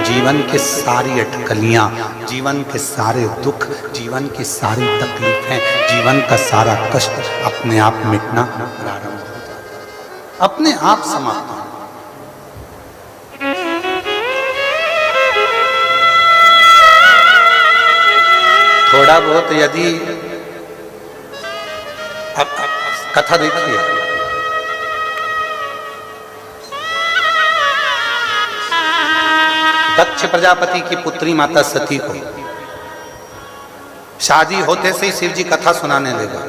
जीवन के सारी अटकलियां, जीवन के सारे दुख, जीवन की सारी तकलीफें, जीवन का सारा कष्ट अपने आप मिटना प्रारंभ हो जाता है, अपने आप समाप्त हो। थोड़ा बहुत यदि अब कथा देखिए, दक्ष प्रजापति की पुत्री माता सती को शादी होते से ही शिव जी कथा सुनाने लगा।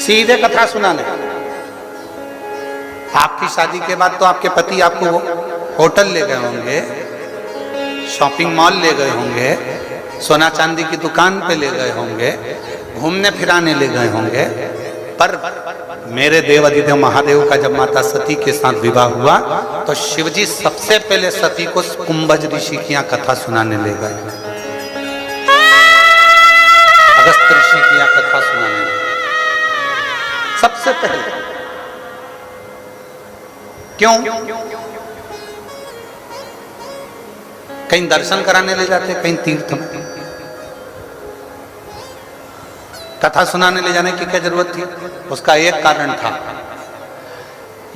सीधे कथा सुनाने। आपकी शादी के बाद तो आपके पति आपको होटल ले गए होंगे, शॉपिंग मॉल ले गए होंगे, सोना चांदी की दुकान पे ले गए होंगे, घूमने फिराने ले गए होंगे, पर मेरे देव अधिदेव महादेव का जब माता सती के साथ विवाह हुआ तो शिवजी सबसे पहले सती को कुंभज ऋषि की यहाँ कथा सुनाने ले गए। अगस्त ऋषि की यहाँ कथा सुनाने ले गए सबसे पहले। क्यों? कहीं दर्शन कराने ले जाते, कहीं तीर्थ में। कथा सुनाने ले जाने की क्या जरूरत थी? उसका एक कारण था,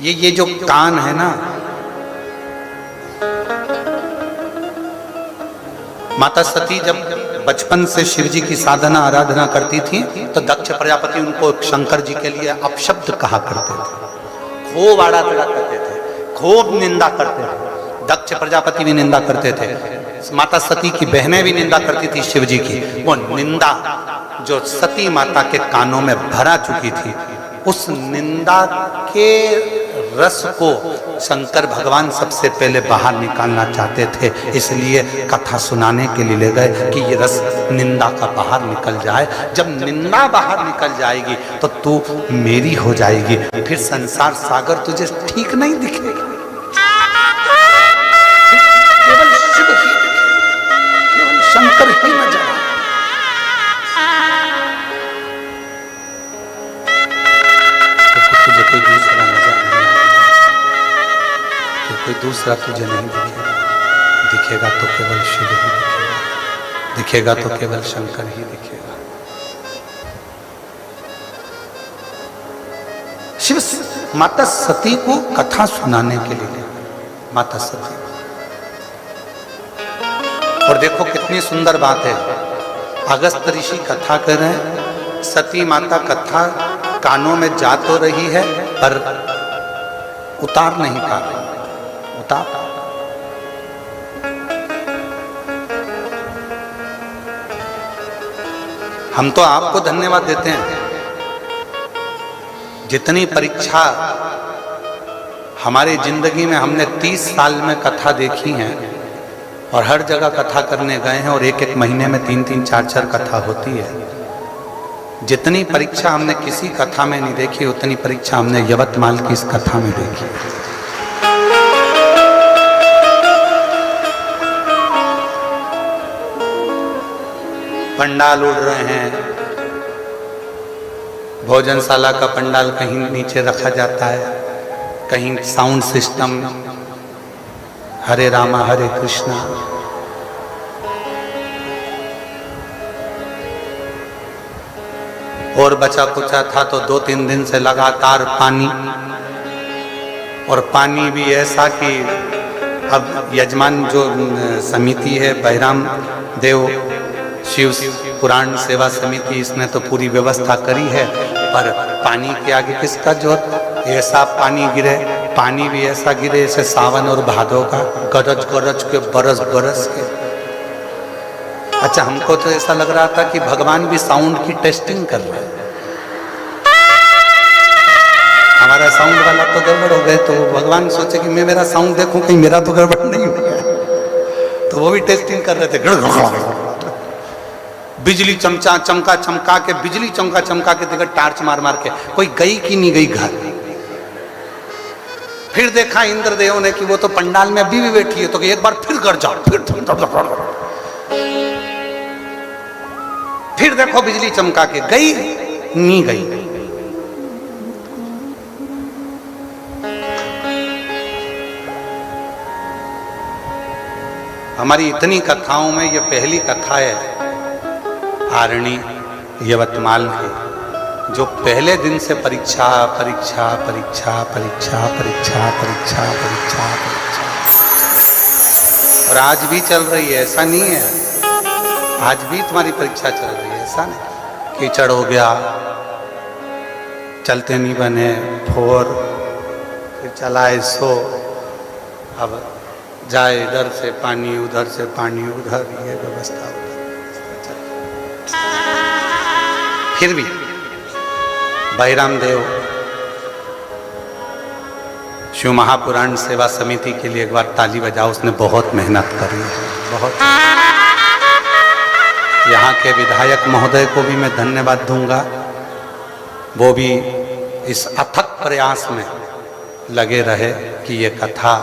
ये जो कान है ना, माता सती जब बचपन से शिव जी की साधना आराधना करती थी तो दक्ष प्रजापति उनको शंकर जी के लिए अपशब्द कहा करते थे, खूब आड़ा तड़ा करते थे, खूब निंदा करते थे। दक्ष प्रजापति भी निंदा करते थे, माता सती की बहनें भी निंदा करती थी शिव जी की। वो निंदा जो सती माता के कानों में भरा चुकी थी, उस निंदा के रस को शंकर भगवान सबसे पहले बाहर निकालना चाहते थे, इसलिए कथा सुनाने के लिए ले गए कि ये रस निंदा का बाहर निकल जाए। जब निंदा बाहर निकल जाएगी तो तू मेरी हो जाएगी, फिर संसार सागर तुझे ठीक नहीं दिखेगा। केवल शिव ही, केवल शंकर ही नजर आए। तुझे कोई दूसरा नजर नहीं आएगा, कोई दूसरा तुझे नहीं दिखेगा, दिखेगा तो केवल शिव ही दिखेगा, दिखेगा तो केवल शंकर ही दिखेगा। शिव माता सती को कथा सुनाने के लिए, माता सती। और देखो कितनी सुंदर बात है, अगस्त ऋषि कथा कर रहे हैं, सती माता कथा कानों में जा तो रही है पर उतार नहीं पा रही। उतार हम तो आपको धन्यवाद देते हैं, जितनी परीक्षा हमारी जिंदगी में हमने 30 साल में कथा देखी है और हर जगह कथा करने गए हैं और एक एक महीने में 3-3, 4-4 कथा होती है। जितनी परीक्षा हमने किसी कथा में नहीं देखी, उतनी परीक्षा हमने यवतमाल की इस कथा में देखी। पंडाल उड़ रहे हैं, भोजनशाला का पंडाल कहीं नीचे रखा जाता है, कहीं साउंड सिस्टम हरे रामा हरे कृष्णा। और बचा कुचा था तो 2-3 दिन से लगातार पानी, और पानी भी ऐसा कि अब यजमान जो समिति है बहिराम देव शिव पुराण सेवा समिति, इसने तो पूरी व्यवस्था करी है, पर पानी के आगे किसका जोर। ऐसा पानी गिरे, पानी भी ऐसा गिरे जैसे सावन और भादों का, गरज गरज के बरस बरस के। अच्छा, हमको तो ऐसा लग रहा था कि भगवान भी साउंड की टेस्टिंग कर रहे हैं। हमारा साउंड वाला तो गड़बड़ हो गए, तो भगवान सोचे कि मैं मेरा साउंड देखूं कहीं मेरा तो गड़बड़ नहीं हो गया, तो वो भी टेस्टिंग कर रहे थे। बिजली चमचा चमका चमका के, बिजली चमका चमका के देखा, टार्च मार मार के कोई गई कि नहीं गई घर। फिर देखा इंद्रदेव ने कि वो तो पंडाल में अभी भी बैठी है, तो एक बार फिर कर जाओ, फिर देखो बिजली चमका के गई, नहीं गई। हमारी इतनी कथाओं में ये पहली कथा है आरणी यवतमाल की, जो पहले दिन से परीक्षा परीक्षा परीक्षा परीक्षा परीक्षा परीक्षा परीक्षा परीक्षा, और आज भी चल रही है। ऐसा नहीं है, आज भी तुम्हारी परीक्षा चल रही है, ऐसा नहीं। कीचड़ हो गया, चलते नहीं बने, फोर, फिर चला सो, अब जाए इधर से पानी उधर से पानी उधर, ये व्यवस्था उधर। फिर भी बहिराम देव शिव महापुराण सेवा समिति के लिए एक बार ताली बजाओ, उसने बहुत मेहनत करी है, बहुत। यहाँ के विधायक महोदय को भी मैं धन्यवाद दूंगा, वो भी इस अथक प्रयास में लगे रहे कि ये कथा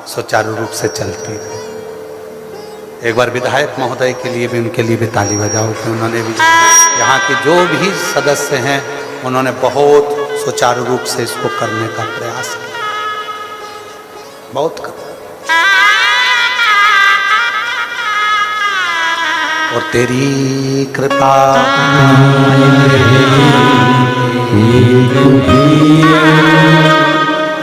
सुचारू रूप से चलती रहे। एक बार विधायक महोदय के लिए भी, उनके लिए भी ताली बजाओ कि उन्होंने भी, यहाँ के जो भी सदस्य हैं उन्होंने बहुत सुचारू रूप से इसको करने का प्रयास किया, बहुत कर। और तेरी कृपा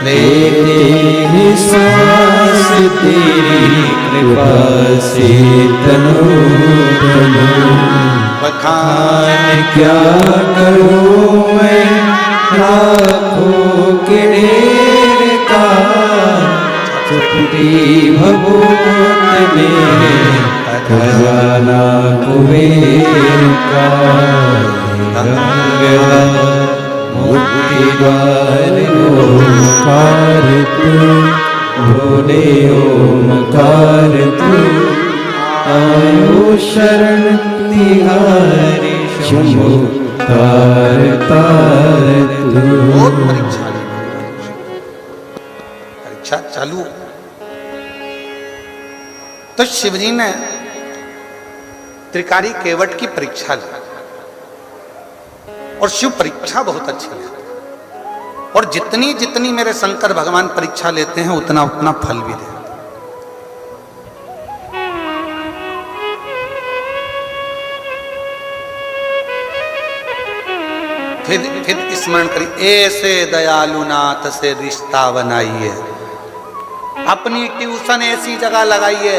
लेते सांस तेरी कृपा से तनो तनो, बखान क्या करूं मैं लाखों के ढेर का, चुपटी भभूत में खजाना कुबेर का, मुक्ति द्वार ओंकार तू, भोले ओंकार तू, आयो शरण तिहारी शंभो तार तार तू। परीक्षा चालू। तो शिवजी ने त्रिकारी केवट की परीक्षा ली, और शिव परीक्षा बहुत अच्छी लेते हैं, और जितनी जितनी मेरे शंकर भगवान परीक्षा लेते हैं उतना उतना फल भी देते हैं। फिर स्मरण करिए, ऐसे दयालु नाथ से रिश्ता बनाइए, अपनी ट्यूशन ऐसी जगह लगाइए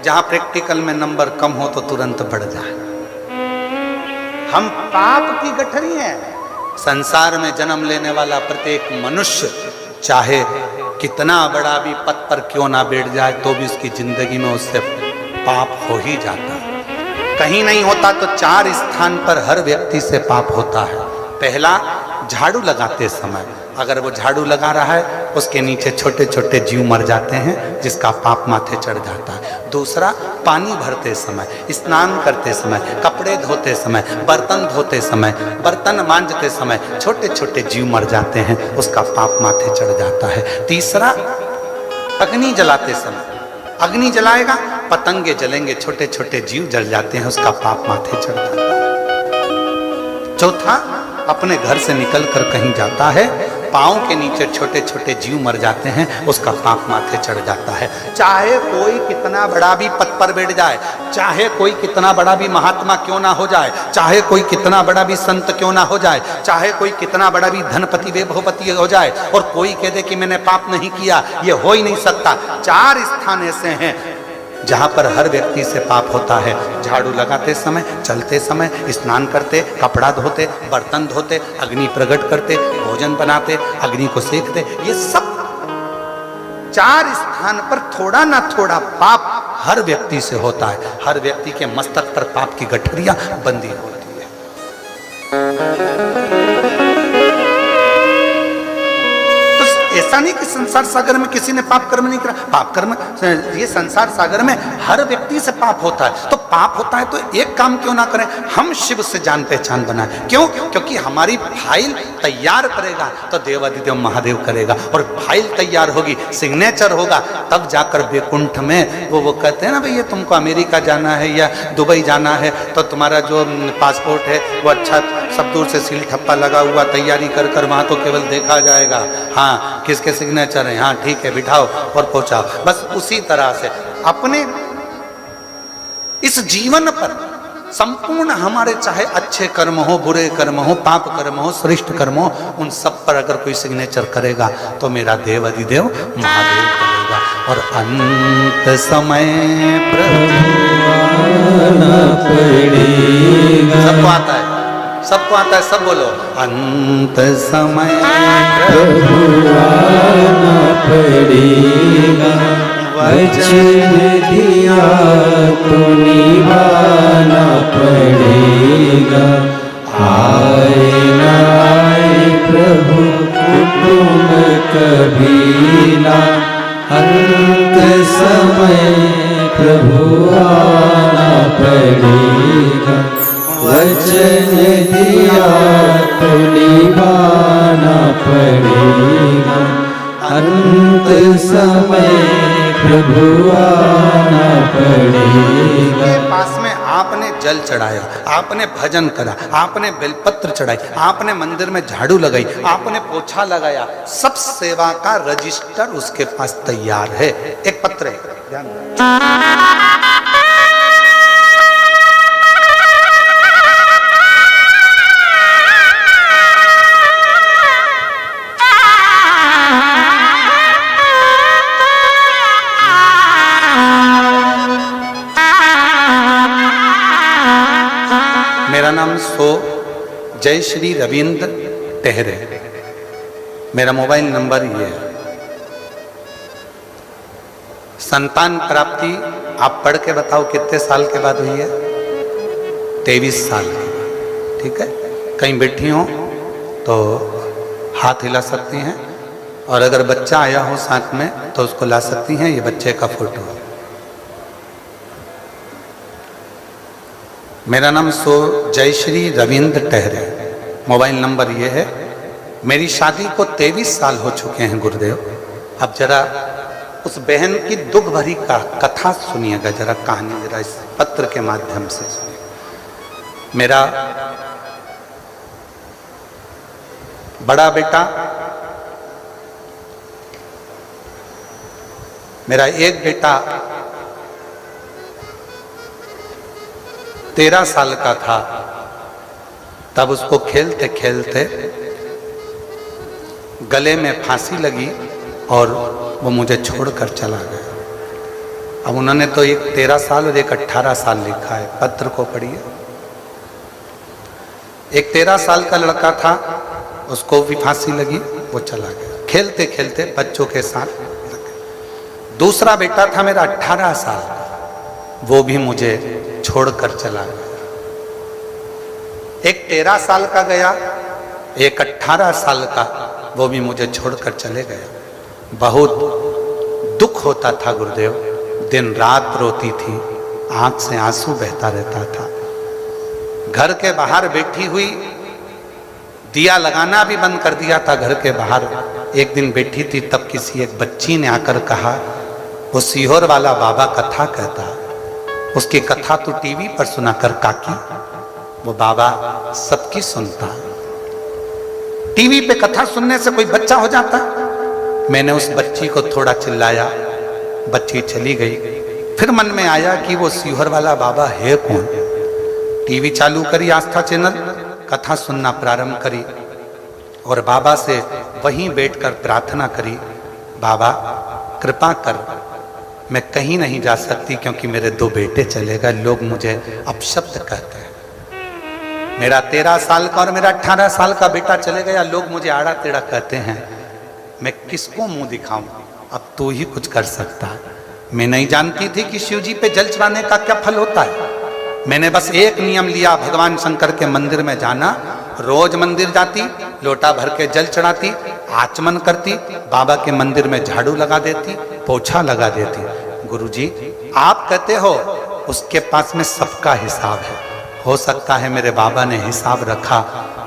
जहां प्रैक्टिकल में नंबर कम हो तो तुरंत बढ़ जाए। हम पाप की गठरी हैं। संसार में जन्म लेने वाला प्रत्येक मनुष्य चाहे कितना बड़ा भी पद पर क्यों ना बैठ जाए तो भी उसकी जिंदगी में उससे पाप हो ही जाता है। कहीं नहीं होता तो 4 स्थान पर हर व्यक्ति से पाप होता है। पहला, झाड़ू लगाते समय, अगर वो झाड़ू लगा रहा है उसके नीचे छोटे छोटे जीव मर जाते हैं जिसका पाप माथे चढ़ जाता है। दूसरा, पानी भरते समय, स्नान करते समय, कपड़े धोते समय, बर्तन धोते समय, बर्तन मांजते समय छोटे छोटे जीव मर जाते हैं, उसका पाप माथे चढ़ जाता है। तीसरा, अग्नि जलाते समय, अग्नि जलाएगा पतंगे जलेंगे, छोटे छोटे जीव जल जाते हैं, उसका पाप माथे चढ़ जाता है। चौथा, अपने घर से निकलकर कहीं जाता है, पाँव के नीचे छोटे छोटे जीव मर जाते हैं, उसका पाप माथे चढ़ जाता है। चाहे कोई कितना बड़ा भी पद पर बैठ जाए, चाहे कोई कितना बड़ा भी महात्मा क्यों ना हो जाए, चाहे कोई कितना बड़ा भी संत क्यों ना हो जाए, चाहे कोई कितना बड़ा भी धनपति वैभवपति हो जाए, और कोई कह दे कि मैंने पाप नहीं किया, ये हो ही नहीं सकता। 4 स्थान ऐसे हैं जहां पर हर व्यक्ति से पाप होता है। झाड़ू लगाते समय, चलते समय, स्नान करते, कपड़ा धोते, बर्तन धोते, अग्नि प्रकट करते, भोजन बनाते, अग्नि को सेकते, ये सब 4 स्थान पर थोड़ा ना थोड़ा पाप हर व्यक्ति से होता है। हर व्यक्ति के मस्तक पर पाप की गठरियां बंधी होती है। ऐसा नहीं कि संसार सागर में किसी ने पाप कर्म नहीं करा, पाप कर्म ये संसार सागर में हर व्यक्ति से पाप होता है। तो पाप होता है तो एक काम क्यों ना करें, हम शिव से जान पहचान बनाए। क्यों? क्योंकि हमारी फाइल तैयार करेगा तो देवाधिदेव महादेव करेगा, और फाइल तैयार होगी, सिग्नेचर होगा, तब जाकर वैकुंठ में वो कहते हैं ना भैया तुमको अमेरिका जाना है या दुबई जाना है तो तुम्हारा जो पासपोर्ट है वो अच्छा सब दूर से सील ठप्पा लगा हुआ तैयारी कर कर वहाँ तो केवल देखा जाएगा, हाँ किसके सिग्नेचर है, हाँ ठीक है बिठाओ और पहुँचाओ। बस उसी तरह से अपने इस जीवन पर संपूर्ण हमारे चाहे अच्छे कर्म हो, बुरे कर्म हो, पाप कर्म हो, श्रेष्ठ कर्म हो, उन सब पर अगर कोई सिग्नेचर करेगा तो मेरा देव अधिदेव महादेव करेगा। और अंत समय प्रभु आना पड़ेगा। सबको आता है, सबको आता है, सब बोलो अंत समय प्रभु आना पड़ेगा, वचन दिया तो निभाना पड़ेगा। आए न आए प्रभु कुटुंब कभी ना, अंत समय प्रभु आना पड़ेगा। वचन दिया तो निभाना पड़ेगा, अंत समय प्रभु आना पड़ेगा। पास में आपने जल चढ़ाया, आपने भजन करा, आपने बेलपत्र चढ़ाई, आपने मंदिर में झाड़ू लगाई, आपने पोछा लगाया, सब सेवा का रजिस्टर उसके पास तैयार है। एक पत्र है, ध्यान दो। मेरा नाम सो जय श्री रविंद्र टहरे, मेरा मोबाइल नंबर ये है। संतान प्राप्ति आप पढ़ के बताओ कितने साल के बाद हुई है? 23 साल के बाद। ठीक है, कहीं बैठी हो तो हाथ हिला सकती हैं, और अगर बच्चा आया हो साथ में तो उसको ला सकती हैं। ये बच्चे का फोटो है। मेरा नाम सो जय श्री रविंद्र टहरे, मोबाइल नंबर ये है। मेरी शादी को 23 साल हो चुके हैं गुरुदेव। अब जरा उस बहन की दुख भरी का कथा सुनिएगा, जरा कहानी जरा इस पत्र के माध्यम से सुनिए। मेरा बड़ा बेटा, मेरा एक बेटा 13 साल का था, तब उसको खेलते खेलते गले में फांसी लगी और वो मुझे छोड़कर चला गया। अब उन्होंने तो एक 13 साल और एक 18 साल लिखा है, पत्र को पढ़िए। एक 13 साल का लड़का था, उसको भी फांसी लगी, वो चला गया खेलते खेलते बच्चों के साथ। दूसरा बेटा था मेरा 18 साल का, वो भी मुझे छोड़कर चला गया। एक 13 साल का गया, एक 18 साल का, वो भी मुझे छोड़कर चले गया। बहुत दुख होता था गुरुदेव, दिन रात रोती थी, आंख से आंसू बहता रहता था। घर के बाहर बैठी हुई, दिया लगाना भी बंद कर दिया था घर के बाहर। एक दिन बैठी थी, तब किसी एक बच्ची ने आकर कहा, वो सीहोर वाला बाबा कथा कहता, उसकी कथा तो टीवी पर सुना कर काकी। वो बाबा सबकी सुनता, टीवी पे कथा सुनने से कोई बच्चा हो जाता। मैंने उस बच्ची को थोड़ा चिल्लाया, बच्ची चली गई। फिर मन में आया कि वो सीहोर वाला बाबा है कौन। टीवी चालू करी, आस्था चैनल, कथा सुनना प्रारंभ करी और बाबा से वहीं बैठकर प्रार्थना करी, बाबा कृपा कर, मैं कहीं नहीं जा सकती क्योंकि मेरे 2 बेटे चले गए, लोग मुझे अपशब्द कहते हैं। मेरा 13 साल का और मेरा 18 साल का बेटा चले गया, लोग मुझे आड़ा टेढ़ा कहते हैं। मैं किसको मुंह दिखाऊं? अब तू ही कुछ कर सकता। मैं नहीं जानती थी कि शिव जी पे जल चढ़ाने का क्या फल होता है। मैंने बस एक नियम लिया, भगवान शंकर के मंदिर में जाना। रोज मंदिर जाती, लोटा भर के जल चढ़ाती, आचमन करती, बाबा के मंदिर में झाड़ू लगा देती, पोछा लगा देती। गुरुजी आप कहते हो उसके पास में सबका हिसाब है। हो सकता है मेरे बाबा ने हिसाब रखा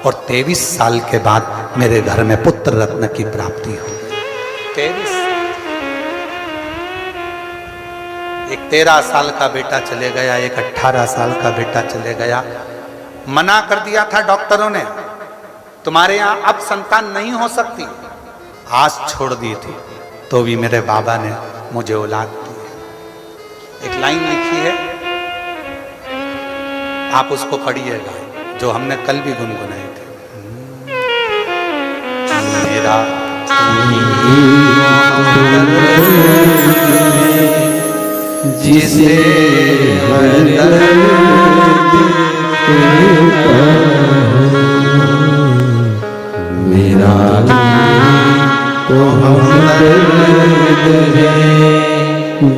और 23 साल के बाद मेरे घर में पुत्र रत्न की प्राप्ति हो। 23, एक 13 साल का बेटा चले गया, एक 18 साल का बेटा चले गया। मना कर दिया था डॉक्टरों ने, तुम्हारे यहां अब संतान नहीं हो सकती, आस छोड़ दी थी, तो भी मेरे बाबा ने मुझे औलाद दी। एक लाइन लिखी है, आप उसको पढ़िएगा, जो हमने कल भी गुनगुनाई थी। मेरा जिसे हर दर्द मेरा तो हमदर्द है,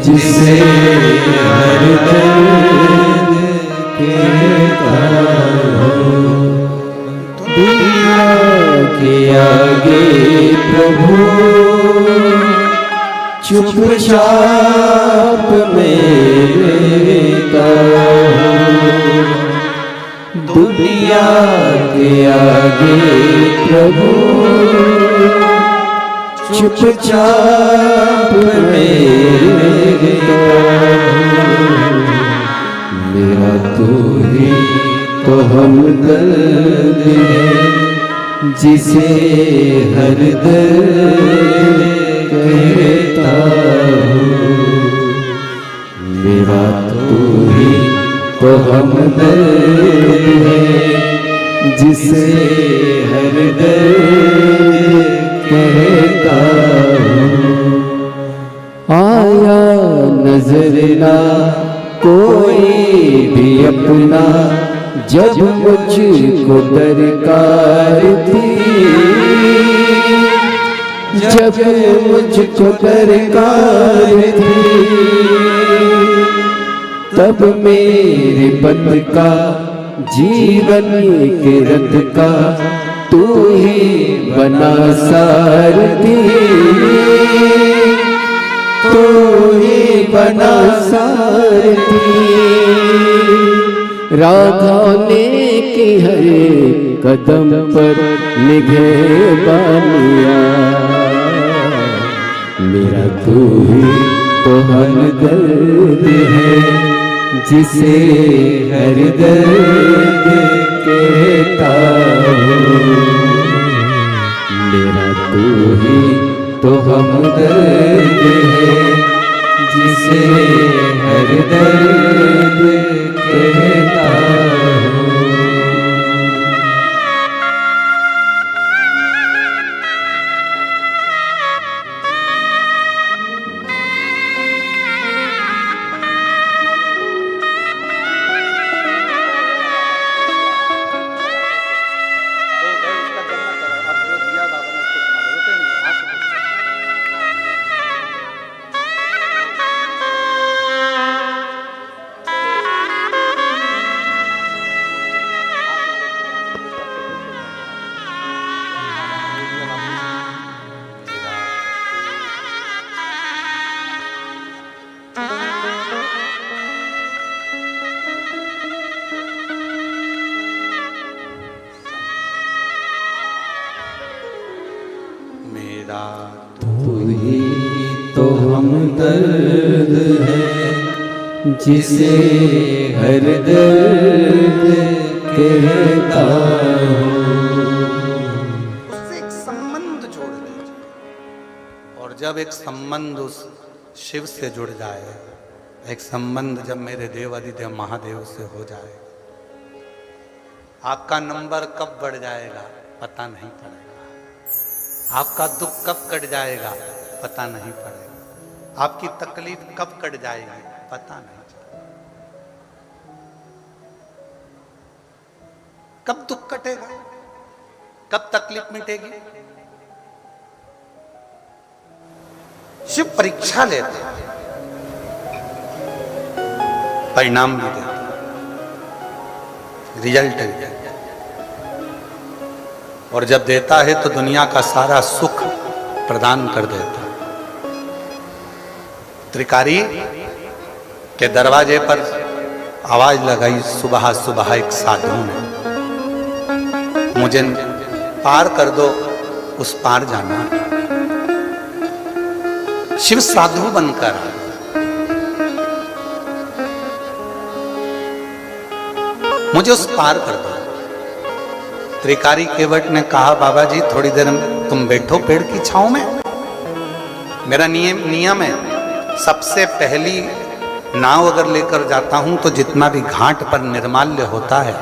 जिसे हर दर्द कहता हूँ। दुनिया के आगे प्रभु चुपचाप मेरे का हूँ। दुनिया के आगे प्रभु चुपचाप मेरे का हूँ। मेरा तू ही तो हमदर्द है, जिसे हर दर्द कहता हूँ। मेरा तू ही तो हमदर्द है, जिसे हर दर्द कहता हूँ। आया नजर ना कोई भी अपना, जब मुझको दरकार थी, जब मुझको दरकार थी, तब मेरे पद का जीवन के रथ का तू ही बना सारथी, तू ही बना सारथी। राधाने की हर कदम पर निगहबानिया, मेरा तू ही तो हमदर्द है, जिसे हर दर्द कहता हूँ। मेरा तू ही तो हमदर्द है, जिसे हर दर्द कहता हूँ। तू ही तो हमदर्द है, जिसे हर दर्द कहता हूँ। उससे एक संबंध जोड़ दीजिए, और जब एक संबंध उस शिव से जुड़ जाए, एक संबंध जब मेरे देव अधिदेव महादेव से हो जाए, आपका नंबर कब बढ़ जाएगा पता नहीं पड़ेगा, आपका दुख कब कट जाएगा पता नहीं पड़ेगा, आपकी तकलीफ कब कट जाएगी पता नहीं चलेगा। कब दुख कटेगा, कब तकलीफ मिटेगी? शिव परीक्षा लेते, परिणाम भी देते, रिजल्ट भी देते, और जब देता है तो दुनिया का सारा सुख प्रदान कर देता है। त्रिकारी के दरवाजे पर आवाज लगाई सुबह सुबह एक साधु ने, मुझे पार कर दो, उस पार जाना। शिव साधु बनकर मुझे उस पार कर दो। त्रिकारी केवट ने कहा, बाबा जी थोड़ी देर तुम बैठो पेड़ की छांव में। मेरा नियम है, सबसे पहली नाव अगर लेकर जाता हूं तो जितना भी घाट पर निर्माल्य होता है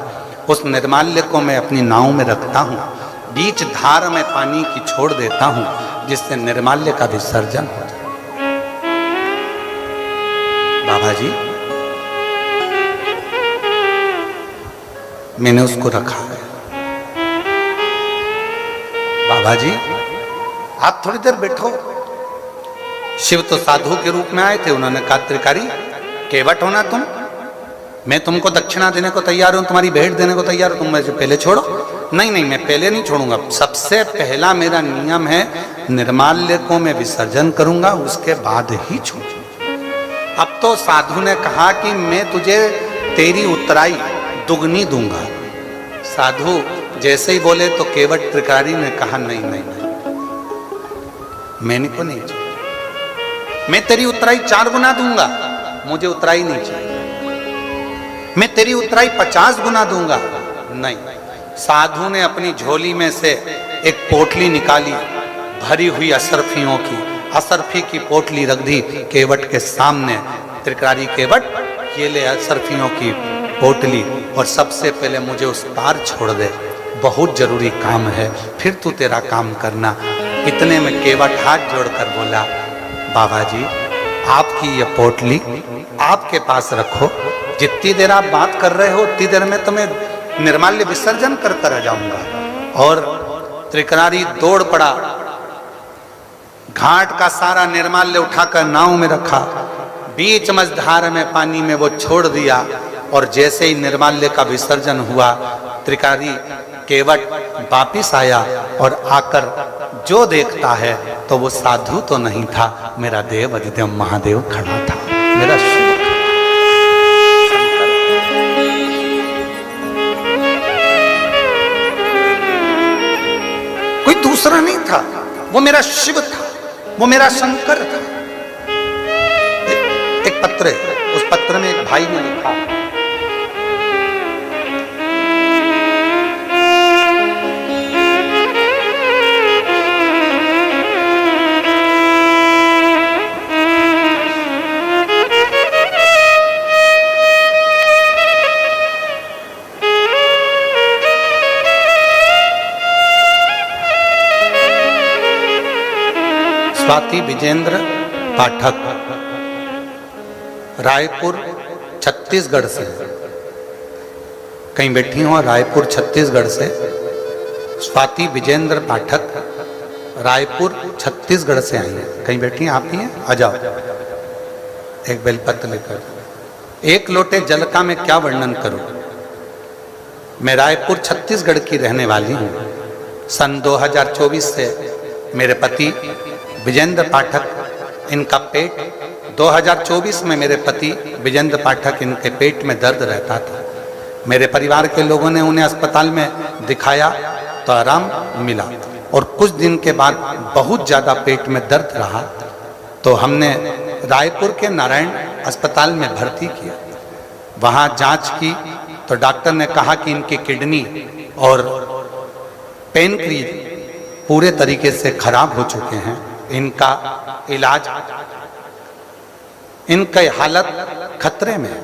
उस निर्माल्य को मैं अपनी नाव में रखता हूं, बीच धार में पानी की छोड़ देता हूं, जिससे निर्माल्य का विसर्जन हो जाए। बाबा जी मैंने उसको रखा है। बाबा जी आप थोड़ी देर बैठो। शिव तो साधु के रूप में आए थे, उन्होंने कहा त्रिकारी केवट होना तुम, मैं तुमको दक्षिणा देने को तैयार हूं, तुम्हारी भेंट देने को तैयार हूं, तुम मुझे पहले छोड़ो। नहीं नहीं, मैं पहले नहीं छोड़ूंगा। सबसे पहला मेरा नियम है निर्माल्य को मैं विसर्जन करूंगा, उसके बाद ही छोड़ूंगा। अब तो साधु ने कहा कि मैं तुझे तेरी उतराई दुगनी दूंगा। साधु जैसे ही बोले तो केवट त्रिकारी ने कहा नहीं नहीं नहीं, मैंने को नहीं चाहिए, मैं तेरी उतराई 4 गुना दूंगा, मुझे उतराई नहीं चाहिए। मैं तेरी उतराई 50 गुना दूंगा, नहीं। साधु ने अपनी झोली में से एक पोटली निकाली भरी हुई असरफियों की, असरफी की पोटली रख दी केवट के सामने। त्रिकारी केवट ये ले असरफियों की पोटली और सबसे पहले मुझे उस पार छोड़ दे, बहुत जरूरी काम है, फिर तू तेरा काम करना। इतने में केवट हाथ जोड़कर बोला, बाबा जी आपकी ये पोटली आपके पास रखो, जितनी देर आप बात कर रहे हो उतनी देर में तो मैं निर्माल्य विसर्जन कर कर आ जाऊंगा। और त्रिकारी दौड़ पड़ा, घाट का सारा निर्माल्य उठाकर नाव में रखा, बीच मझधार में पानी में वो छोड़ दिया। और जैसे ही निर्माल्य का विसर्जन हुआ, त्रिकारी केवट वापिस आया और आकर जो देखता है तो वो साधु तो नहीं था, मेरा देव अधिदेव महादेव खड़ा था, मेरा शिव। कोई दूसरा नहीं था, वो मेरा शिव था, वो मेरा शंकर था। एक पत्र है, उस पत्र में एक भाई ने लिखा, स्वाति विजेंद्र पाठक, रायपुर छत्तीसगढ़ से। कहीं बैठी हो, रायपुर छत्तीसगढ़ से स्वाति विजेंद्र पाठक रायपुर छत्तीसगढ़ से आई है। कहीं बैठी हैं आप ही हैं, आ जाओ। एक बेलपत्र लेकर, एक लोटे जल का मैं क्या वर्णन करूं। मैं रायपुर छत्तीसगढ़ की रहने वाली हूं। सन 2024 से मेरे पति विजेंद्र पाठक, इनका पेट 2024 में मेरे पति विजेंद्र पाठक, इनके पेट में दर्द रहता था। मेरे परिवार के लोगों ने उन्हें अस्पताल में दिखाया तो आराम मिला, और कुछ दिन के बाद बहुत ज़्यादा पेट में दर्द रहा तो हमने रायपुर के नारायण अस्पताल में भर्ती किया। वहाँ जांच की तो डॉक्टर ने कहा कि इनकी किडनी और पेनक्रियाज पूरे तरीके से खराब हो चुके हैं, इनका इलाज, इनकी हालत खतरे में।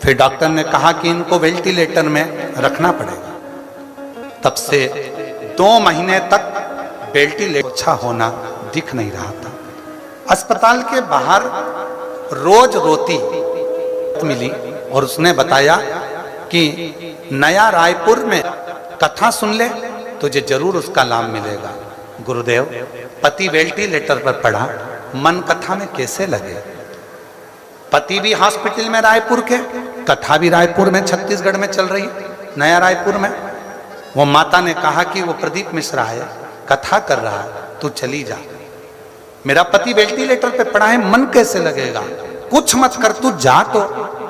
फिर डॉक्टर ने कहा कि इनको वेंटिलेटर में रखना पड़ेगा। तब से 2 महीने तक वेंटिलेटर अच्छा होना दिख नहीं रहा था। अस्पताल के बाहर रोज रोती मिली और उसने बताया कि नया रायपुर में कथा सुन ले, तुझे जरूर उसका लाभ मिलेगा। गुरुदेव, पति वेंटिलेटर पर पड़ा, मन कथा में कैसे लगे। पति भी हॉस्पिटल में रायपुर के, कथा भी रायपुर में छत्तीसगढ़ में चल रही है, नया रायपुर में। वो माता ने कहा कि वो प्रदीप मिश्रा है, कथा कर रहा है, तू चली जा। मेरा पति वेंटिलेटर पे पड़ा है, मन कैसे लगेगा, कुछ मत कर, तू जा तो।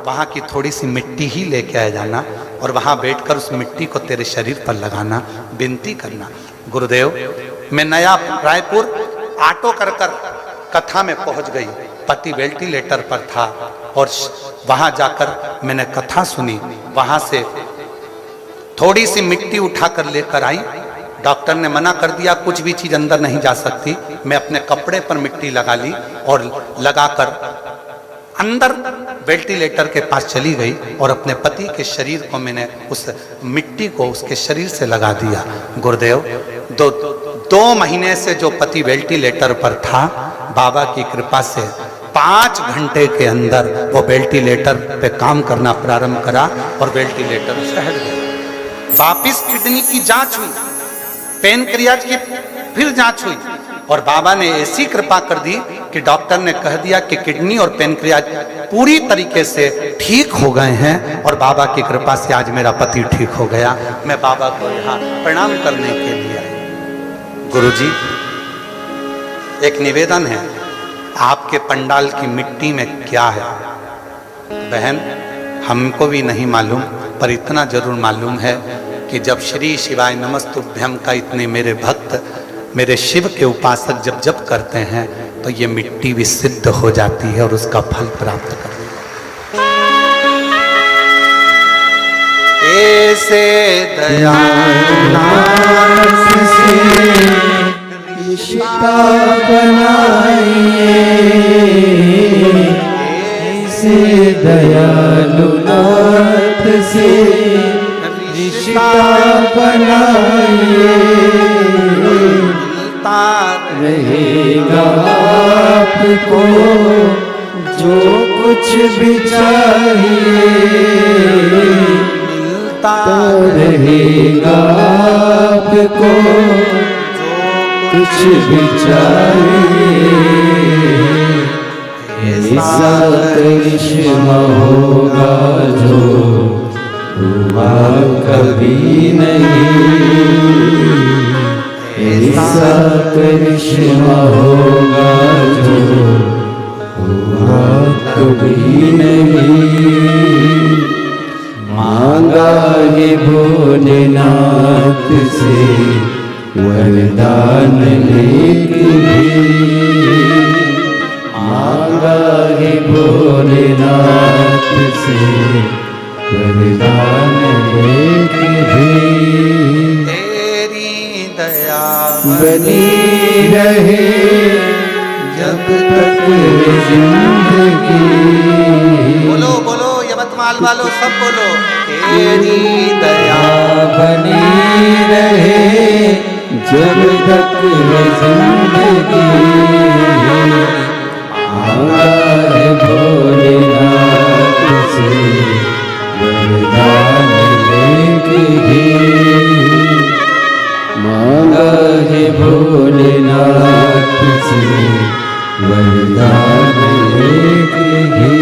वहाँ की थोड़ी सी मिट्टी ही लेके आ जाना और वहाँ बैठकर उस मिट्टी को तेरे शरीर पर लगाना, विनती करना। गुरुदेव, मैं नया रायपुर ऑटो कर कथा में पहुँच गई। पति वेंटिलेटर पर था और वहाँ जाकर मैंने कथा सुनी। वहाँ से थोड़ी सी मिट्टी उठाकर लेकर आई। डॉक्टर ने मना कर दिया, कुछ भी चीज अंदर नहीं जा सकती। मैं अपने कपड़े पर मिट्टी लगा ली और लगाकर अंदर वेंटिलेटर के पास चली गई और अपने पति के शरीर को मैंने उस मिट्टी को उसके शरीर से लगा दिया। गुरुदेव, दो महीने से जो पति वेंटिलेटर पर था, बाबा की कृपा से 5 घंटे के अंदर वो वेंटिलेटर पे काम करना प्रारंभ करा और वेंटिलेटर से हट गया। वापिस किडनी की जांच हुई, पेनक्रियाज की फिर जांच हुई और बाबा ने ऐसी कृपा कर दी कि डॉक्टर ने कह दिया कि किडनी और पेनक्रियाज पूरी तरीके से ठीक हो गए हैं और बाबा की कृपा से आज मेरा पति ठीक हो गया। मैं बाबा को यहाँ प्रणाम करने के लिए आई। गुरुजी, एक निवेदन है, आपके पंडाल की मिट्टी में क्या है? बहन, हमको भी नहीं मालूम, पर इतना जरूर मालूम है कि जब श्री शिवाय नमस्तुभ्यम का इतने मेरे भक्त, मेरे शिव के उपासक जब जप करते हैं तो ये मिट्टी भी सिद्ध हो जाती है और उसका फल प्राप्त करती है। ऐसे दयानाथ से रिश्ता बनाइए, ऐसे दयालुनाथ से रिश्ता बनाइए, रहेगा आपको जो कुछ भी चाहिए, मिलता रहेगा आपको कुछ भी चाहिए। ऐसा करिश्मा होगा जो हुआ कभी नहीं, ऐसा करिश्मा होगा जो हुआ कभी नहीं। मांगा है भोलेनाथ से वरदान लेके भी, मांगा है भोलेनाथ से वरदान लेके भी। तेरी दया बनी रहे जब तक जिंदगी। बोलो बोलो यवतमाल वालों, सब बोलो। तेरी दया बनी रहे जब तक जिंदगी। मांगा है भोलेनाथ से वरदान लेके भी, मांगा है भोलेनाथ से वरदान लेके भी।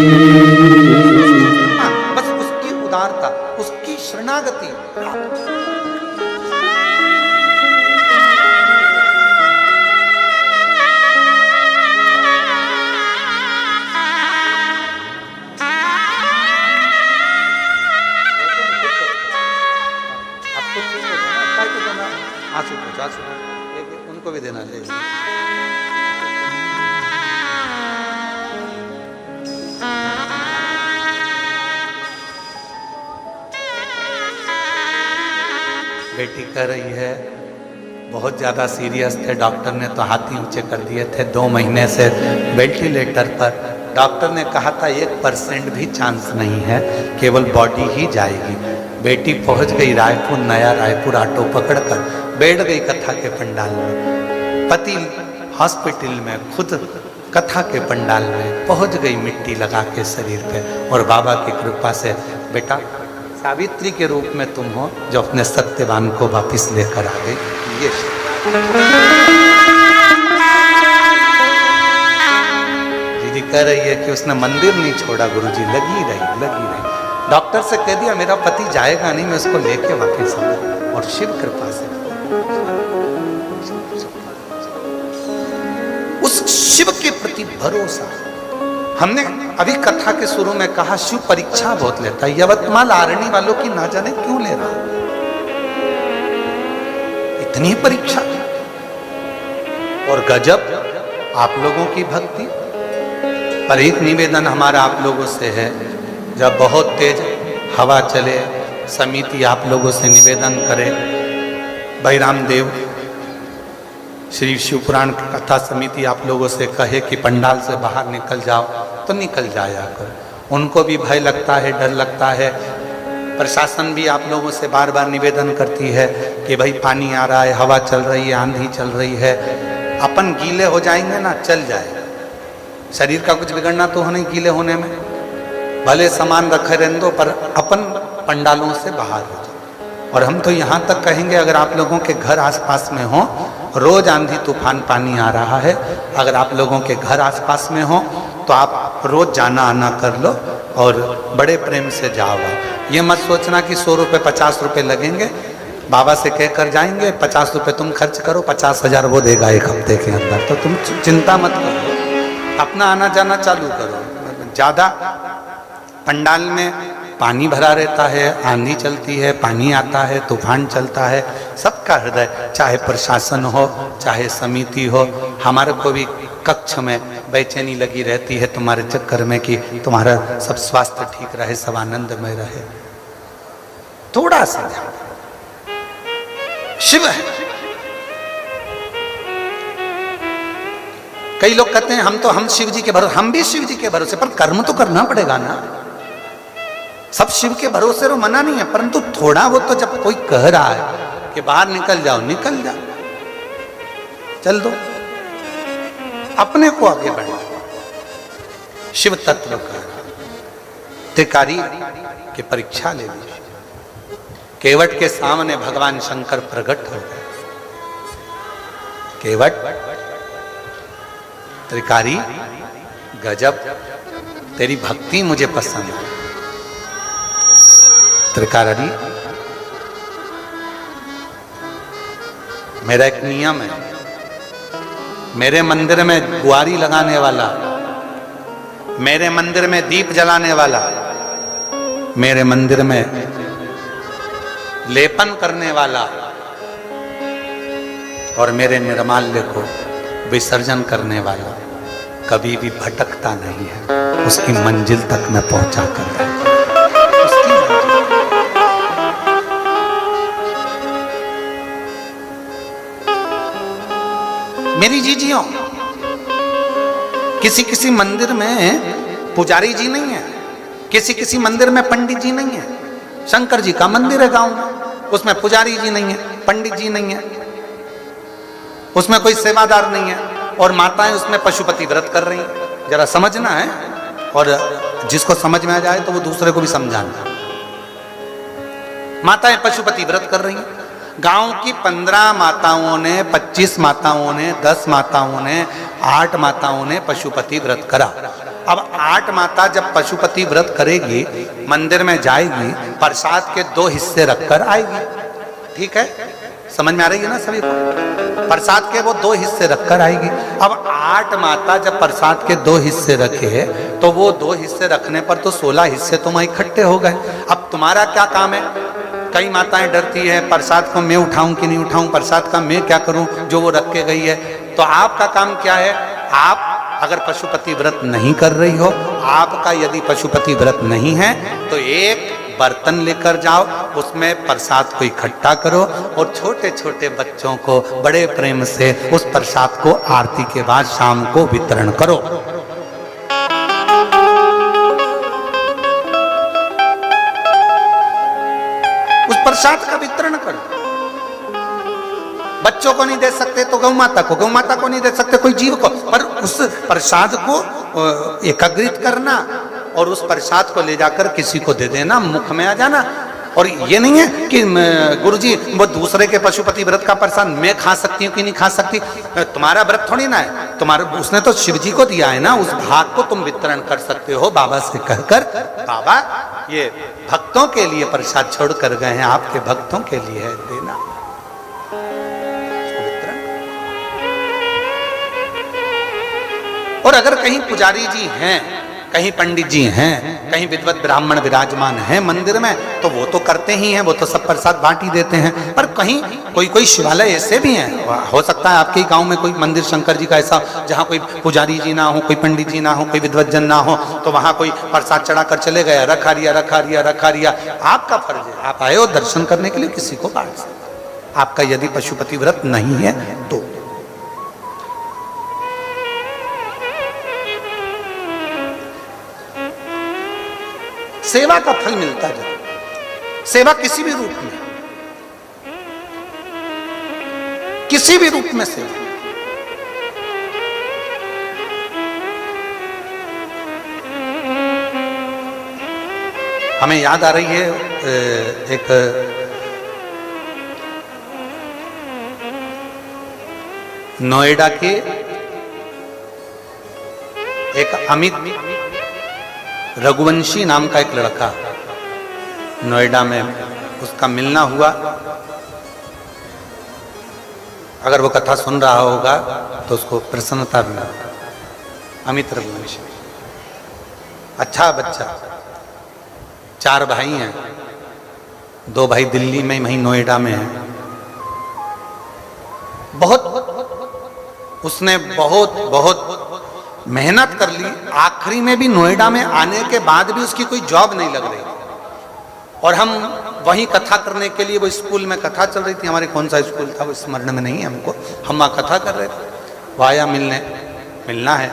बस उसकी उदारता, उसकी शरणागति प्राप्त। उनको भी देना चाहिए। बेटी कह रही है बहुत ज़्यादा सीरियस थे, डॉक्टर ने तो हाथ ही ऊंचे कर दिए थे, 2 महीने से वेंटिलेटर पर। डॉक्टर ने कहा था 1% भी चांस नहीं है, केवल बॉडी ही जाएगी। बेटी पहुंच गई रायपुर, नया रायपुर ऑटो पकड़कर बैठ गई कथा के पंडाल में। पति हॉस्पिटल में, खुद कथा के पंडाल में पहुंच गई मिट्टी लगा के शरीर पे। और बाबा की कृपा से बेटा सावित्री के रूप में तुम हो जो अपने सत्यवान को वापिस लेकर आ गई। ये दीदी कह रही है कि उसने मंदिर नहीं छोड़ा गुरुजी, लगी रही। डॉक्टर से कह दिया मेरा पति जाएगा नहीं, मैं उसको लेके वापस आऊँ। और शिव कृपा से उस शिव के प्रति भरोसा, हमने अभी कथा के शुरू में कहा शिव परीक्षा बहुत लेता है। यवतमाल आरणी वालों की ना जाने क्यों ले रहा, इतनी परीक्षा। और गजब आप लोगों की भक्ति। पर एक निवेदन हमारा आप लोगों से है, जब बहुत तेज हवा चले, समिति आप लोगों से निवेदन करे, भाई रामदेव श्री शिवपुराण की कथा समिति आप लोगों से कहे कि पंडाल से बाहर निकल जाओ, तो निकल जाया करो। उनको भी भय लगता है, डर लगता है। प्रशासन भी आप लोगों से बार बार निवेदन करती है कि भाई पानी आ रहा है, हवा चल रही है, आंधी चल रही है, अपन गीले हो जाएंगे ना, चल जाए, शरीर का कुछ बिगड़ना तो हो नहीं गीले होने में, भले सामान रखे रहने दो, पर अपन पंडालों से बाहर हो जाए। और हम तो यहाँ तक कहेंगे, अगर आप लोगों के घर आसपास में हो, रोज आंधी तूफान पानी आ रहा है, अगर आप लोगों के घर आसपास में हो तो आप रोज जाना आना कर लो और बड़े प्रेम से जाओ। ये मत सोचना कि 100 रुपये 50 रुपये लगेंगे, बाबा से कह कर जाएंगे 50 रुपये तुम खर्च करो, 50,000 वो देगा एक हफ्ते के अंदर। तो तुम चिंता मत करो, अपना आना जाना चालू करो। ज़्यादा पंडाल में पानी भरा रहता है, आंधी चलती है, पानी आता है, तूफान चलता है, सबका हृदय, चाहे प्रशासन हो चाहे समिति हो, हमारे को भी कक्ष में बेचैनी लगी रहती है तुम्हारे चक्कर में कि तुम्हारा सब स्वास्थ्य ठीक रहे, सब आनंदमय रहे। थोड़ा सा शिव है। कई लोग कहते हैं हम शिव जी के भरोसे, हम भी शिव जी के भरोसे, पर कर्म तो करना पड़ेगा ना। सब शिव के भरोसे रो मना नहीं है, परंतु थोड़ा वो तो जब कोई कह रहा है कि बाहर निकल जाओ, निकल जाओ, चल दो, अपने को आगे बढ़ा। शिव तत्व का त्रिकारी की परीक्षा ले लीजिए। केवट के सामने भगवान शंकर प्रकट हो गए। केवट त्रिकारी, गजब, तेरी भक्ति मुझे पसंद है। त्रिकारी, मेरा एक नियम है, मेरे मंदिर में गुआरी लगाने वाला, मेरे मंदिर में दीप जलाने वाला, मेरे मंदिर में लेपन करने वाला और मेरे निर्माल्य को विसर्जन करने वाला कभी भी भटकता नहीं है, उसकी मंजिल तक मैं पहुंचा कर। मेरी जीजियों, किसी किसी मंदिर में पुजारी जी नहीं है, किसी किसी मंदिर में पंडित जी नहीं है। शंकर जी का मंदिर है गांव में, उसमें पुजारी जी नहीं है, पंडित जी नहीं है, उसमें कोई सेवादार नहीं है, और माताएं उसमें पशुपति व्रत कर रही हैं। जरा समझना है, और जिसको समझ में आ जाए तो वो दूसरे को भी समझाना। माताएं पशुपति व्रत कर रही हैं। गांव की 15 माताओं ने, 25 माताओं ने, 10 माताओं ने, 8 माताओं ने पशुपति व्रत करा। अब 8 माता जब पशुपति व्रत करेगी, मंदिर में जाएगी, प्रसाद के 2 हिस्से रखकर आएगी। ठीक है, समझ में आ रही है ना सभी को? प्रसाद के वो 2 हिस्से रखकर आएगी। अब 8 माता जब प्रसाद के 2 हिस्से रखे, तो वो 2 हिस्से रखने पर तो 16 हिस्से तुम इकट्ठे हो गए। अब तुम्हारा क्या काम है? कई माताएं डरती है, प्रसाद को मैं उठाऊं कि नहीं उठाऊं, प्रसाद का मैं क्या करूं जो वो रख के गई है। तो आपका काम क्या है? आप अगर पशुपति व्रत नहीं कर रही हो, आपका यदि पशुपति व्रत नहीं है, तो एक बर्तन लेकर जाओ, उसमें प्रसाद को इकट्ठा करो और छोटे छोटे बच्चों को बड़े प्रेम से उस प्रसाद को आरती के बाद शाम को वितरण करो। उस प्रसाद का वितरण करो। बच्चों को नहीं दे सकते तो गौ माता को, गौ माता को नहीं दे सकते कोई जीव को, पर उस प्रसाद को एकत्रित करना और उस प्रसाद को ले जाकर किसी को दे देना, मुख में आ जाना। और ये नहीं है कि गुरुजी वो दूसरे के पशुपति व्रत का प्रसाद मैं खा सकती हूँ कि नहीं खा सकती, तुम्हारा व्रत थोड़ी ना है, तुम्हारा उसने तो शिव जी को दिया है ना, उस भाग को तुम वितरण कर सकते हो बाबा से कहकर, बाबा ये भक्तों के लिए प्रसाद छोड़ कर गए हैं, आपके भक्तों के लिए है, देना। और अगर कहीं पुजारी जी हैं कहीं पंडित जी हैं, कहीं विद्वत ब्राह्मण विराजमान हैं मंदिर में, तो वो तो करते ही हैं, वो तो सब प्रसाद बांट ही देते हैं। पर कहीं कोई कोई शिवालय ऐसे भी हैं, हो सकता है आपके गांव में कोई मंदिर शंकर जी का ऐसा जहां कोई पुजारी जी ना हो, कोई पंडित जी ना हो, कोई विद्वतजन ना हो, तो वहां कोई प्रसाद चढ़ा कर चले गया, रखा रिया रखा रिया रखा रिया। आपका फर्ज है, आप आए हो दर्शन करने के लिए, किसी को बांट सकते। आपका यदि पशुपति व्रत नहीं है तो सेवा का फल मिलता है। सेवा किसी भी रूप में, किसी भी रूप में सेवा। हमें याद आ रही है एक नोएडा के एक अमित रघुवंशी नाम का एक लड़का, नोएडा में उसका मिलना हुआ। अगर वो कथा सुन रहा होगा तो उसको प्रसन्नता भी होगी। अमित रघुवंशी अच्छा बच्चा, 4 भाई हैं, 2 भाई दिल्ली में, वहीं नोएडा में हैं। उसने बहुत मेहनत कर ली, आखिरी में भी नोएडा में आने के बाद भी उसकी कोई जॉब नहीं लग रही। और हम वहीं कथा करने के लिए, वो स्कूल में कथा चल रही थी, हमारे कौन सा स्कूल था वो स्मरण में नहीं है हमको, हम वहाँ कथा कर रहे थे। वो आया मिलना है।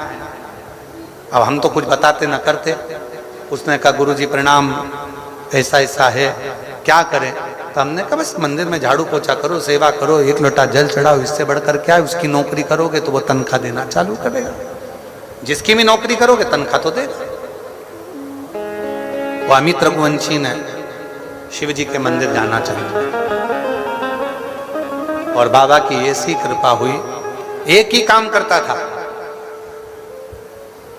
अब हम तो कुछ बताते ना करते। उसने कहा गुरुजी प्रणाम, ऐसा ऐसा है, क्या करें? तो हमने कहा बस मंदिर में झाड़ू पोछा करो, सेवा करो, 1 लोटा जल चढ़ाओ, इससे बढ़कर क्या है? उसकी नौकरी करोगे तो वो तनख्वाह देना चालू करेगा। जिसकी भी नौकरी करोगे तनख्वाह तो देगा। वो अमित रघुवंशी ने शिव जी के मंदिर जाना चाहिए, और बाबा की ऐसी कृपा हुई, एक ही काम करता था,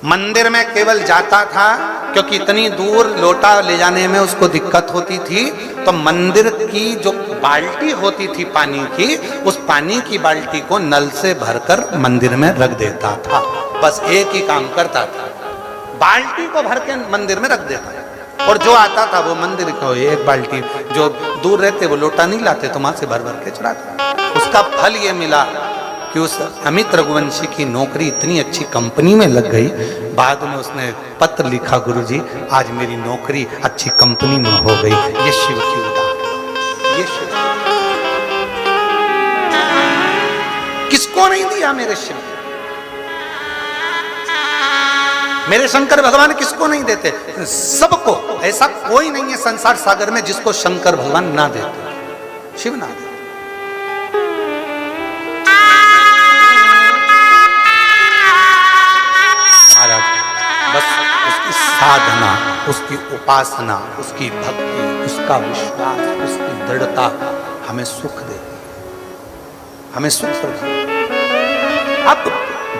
मंदिर में केवल जाता था, क्योंकि इतनी दूर लोटा ले जाने में उसको दिक्कत होती थी, तो मंदिर की जो बाल्टी होती थी पानी की, उस पानी की बाल्टी को नल से भरकर मंदिर में रख देता था। बस एक ही काम करता था, बाल्टी को भर के मंदिर में रख देता था। और जो आता था वो मंदिर को एक बाल्टी, जो दूर रहते वो लोटा नहीं लाते, तो वहां से भर भर के चढ़ाते। उसका फल ये मिला कि उस अमित रघुवंशी की नौकरी इतनी अच्छी कंपनी में लग गई। बाद में उसने पत्र लिखा, गुरुजी आज मेरी नौकरी अच्छी कंपनी में हो गई। ये शिव की उदाहरण, ये शिव। किसको नहीं दिया मेरे शिव? मेरे शंकर भगवान किसको नहीं देते? सबको। ऐसा कोई नहीं है संसार सागर में जिसको शंकर भगवान ना देते, शिव ना देते। बस उसकी साधना, उसकी उपासना, उसकी भक्ति, उसका विश्वास, उसकी दृढ़ता हमें सुख दे, हमें सुख प्रदान। अब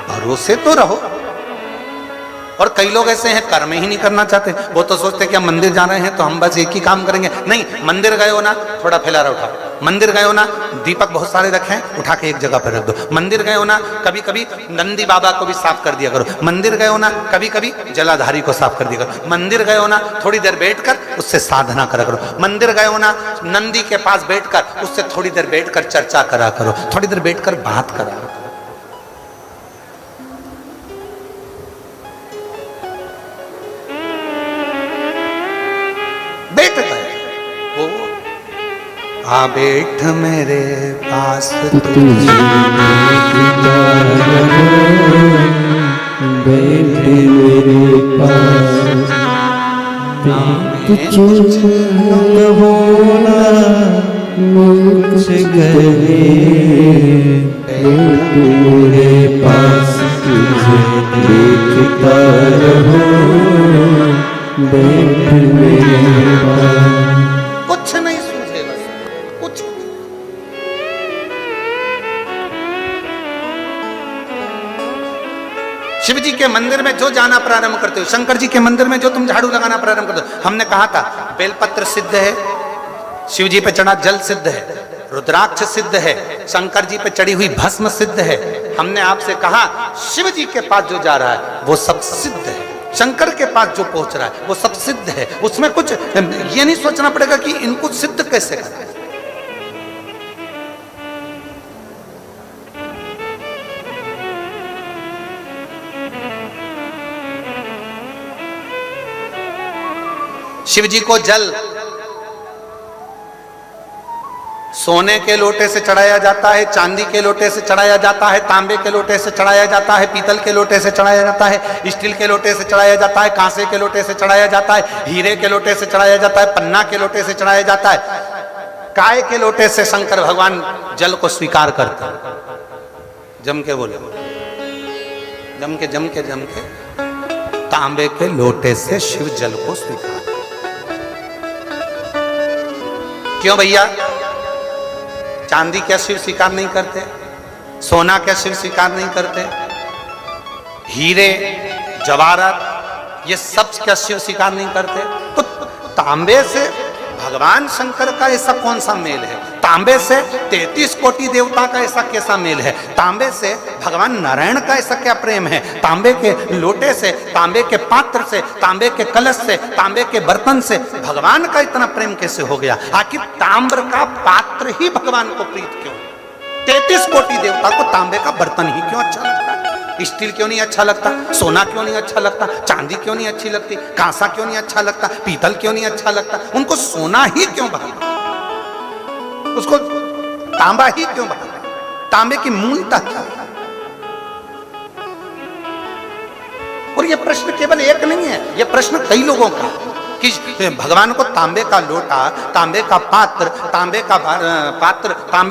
भरोसे तो रहो। और कई लोग ऐसे हैं कर्म ही नहीं करना चाहते। वो तो सोचते कि हम मंदिर जा रहे हैं तो हम बस एक ही काम करेंगे। नहीं, मंदिर गए हो ना, थोड़ा फैलारा उठाओ। मंदिर गए हो ना, दीपक बहुत सारे रखे हैं, उठा के एक जगह पर रख दो। मंदिर गए हो ना, कभी कभी नंदी बाबा को भी साफ कर दिया करो। मंदिर गए हो ना, कभी कभी जलाधारी को साफ कर दिया करो। मंदिर गए हो ना, थोड़ी देर बैठकर उससे साधना करा करो। मंदिर गए हो ना, नंदी के पास बैठकर उससे थोड़ी देर बैठकर चर्चा करा करो, थोड़ी देर बैठकर बात करा करो। आ बैठ मेरे पास तुझे बैठ मेरे पास, कुछ होना मुझसे कहे, बैठ मेरे पास तुझे देखता रहो, बैठ मेरे पास। कुछ नहीं सूझेगा, कुछ। शिव जी के मंदिर में जो जाना प्रारंभ करते हो, शंकर जी के मंदिर में जो तुम झाड़ू लगाना प्रारंभ करते हो, हमने कहा था बेलपत्र सिद्ध है, शिव जी पे चढ़ा जल सिद्ध है, रुद्राक्ष सिद्ध है, शंकर जी पे चढ़ी हुई भस्म सिद्ध है। हमने आपसे कहा शिव जी के पास जो जा रहा है वो सब सिद्ध है। शंकर के पास जो पहुंच रहा है वो सब सिद्ध है, उसमें कुछ ये नहीं सोचना पड़ेगा कि इनको सिद्ध कैसे करें। शिव जी को जल सोने के लोटे से चढ़ाया जाता है, चांदी के लोटे से चढ़ाया जाता है, तांबे के लोटे से चढ़ाया जाता है, पीतल के लोटे से चढ़ाया जाता है, स्टील के लोटे से चढ़ाया जाता है, कांसे के लोटे से चढ़ाया जाता है, हीरे के लोटे से चढ़ाया जाता है, पन्ना के लोटे से चढ़ाया जाता है। काय के लोटे से शंकर भगवान जल को स्वीकार करते हैं। जम के बोले, जम के तांबे के लोटे से शिव जल को स्वीकार। क्यों भैया? चांदी क्या शिव स्वीकार नहीं करते? सोना क्या शिव स्वीकार नहीं करते? हीरे जवाहरात ये सब क्या शिव स्वीकार नहीं करते? तो तांबे से भगवान शंकर का ऐसा कौन सा मेल है? तांबे से 33 कोटि देवता का ऐसा कैसा मेल है? तांबे से भगवान नारायण का ऐसा क्या प्रेम है? तांबे के लोटे से, तांबे के पात्र से, तांबे के कलश से, तांबे के बर्तन से भगवान का इतना प्रेम कैसे हो गया? आखिर ताम्र का पात्र ही भगवान को प्रीत क्यों? 33 कोटि देवता को तांबे का बर्तन ही क्यों अच्छा लगता है? स्टील क्यों नहीं अच्छा लगता? सोना क्यों नहीं अच्छा लगता? चांदी क्यों नहीं अच्छी लगती? कांसा क्यों नहीं अच्छा लगता? पीतल क्यों नहीं अच्छा लगता? उनको सोना ही क्यों भाता? उसको तांबा ही क्यों भाता? तांबे की मूलता क्या? और ये प्रश्न केवल एक नहीं है, ये प्रश्न कई लोगों का कि भगवान को तांबे का लोटा, तांबे का पात्र, तांबे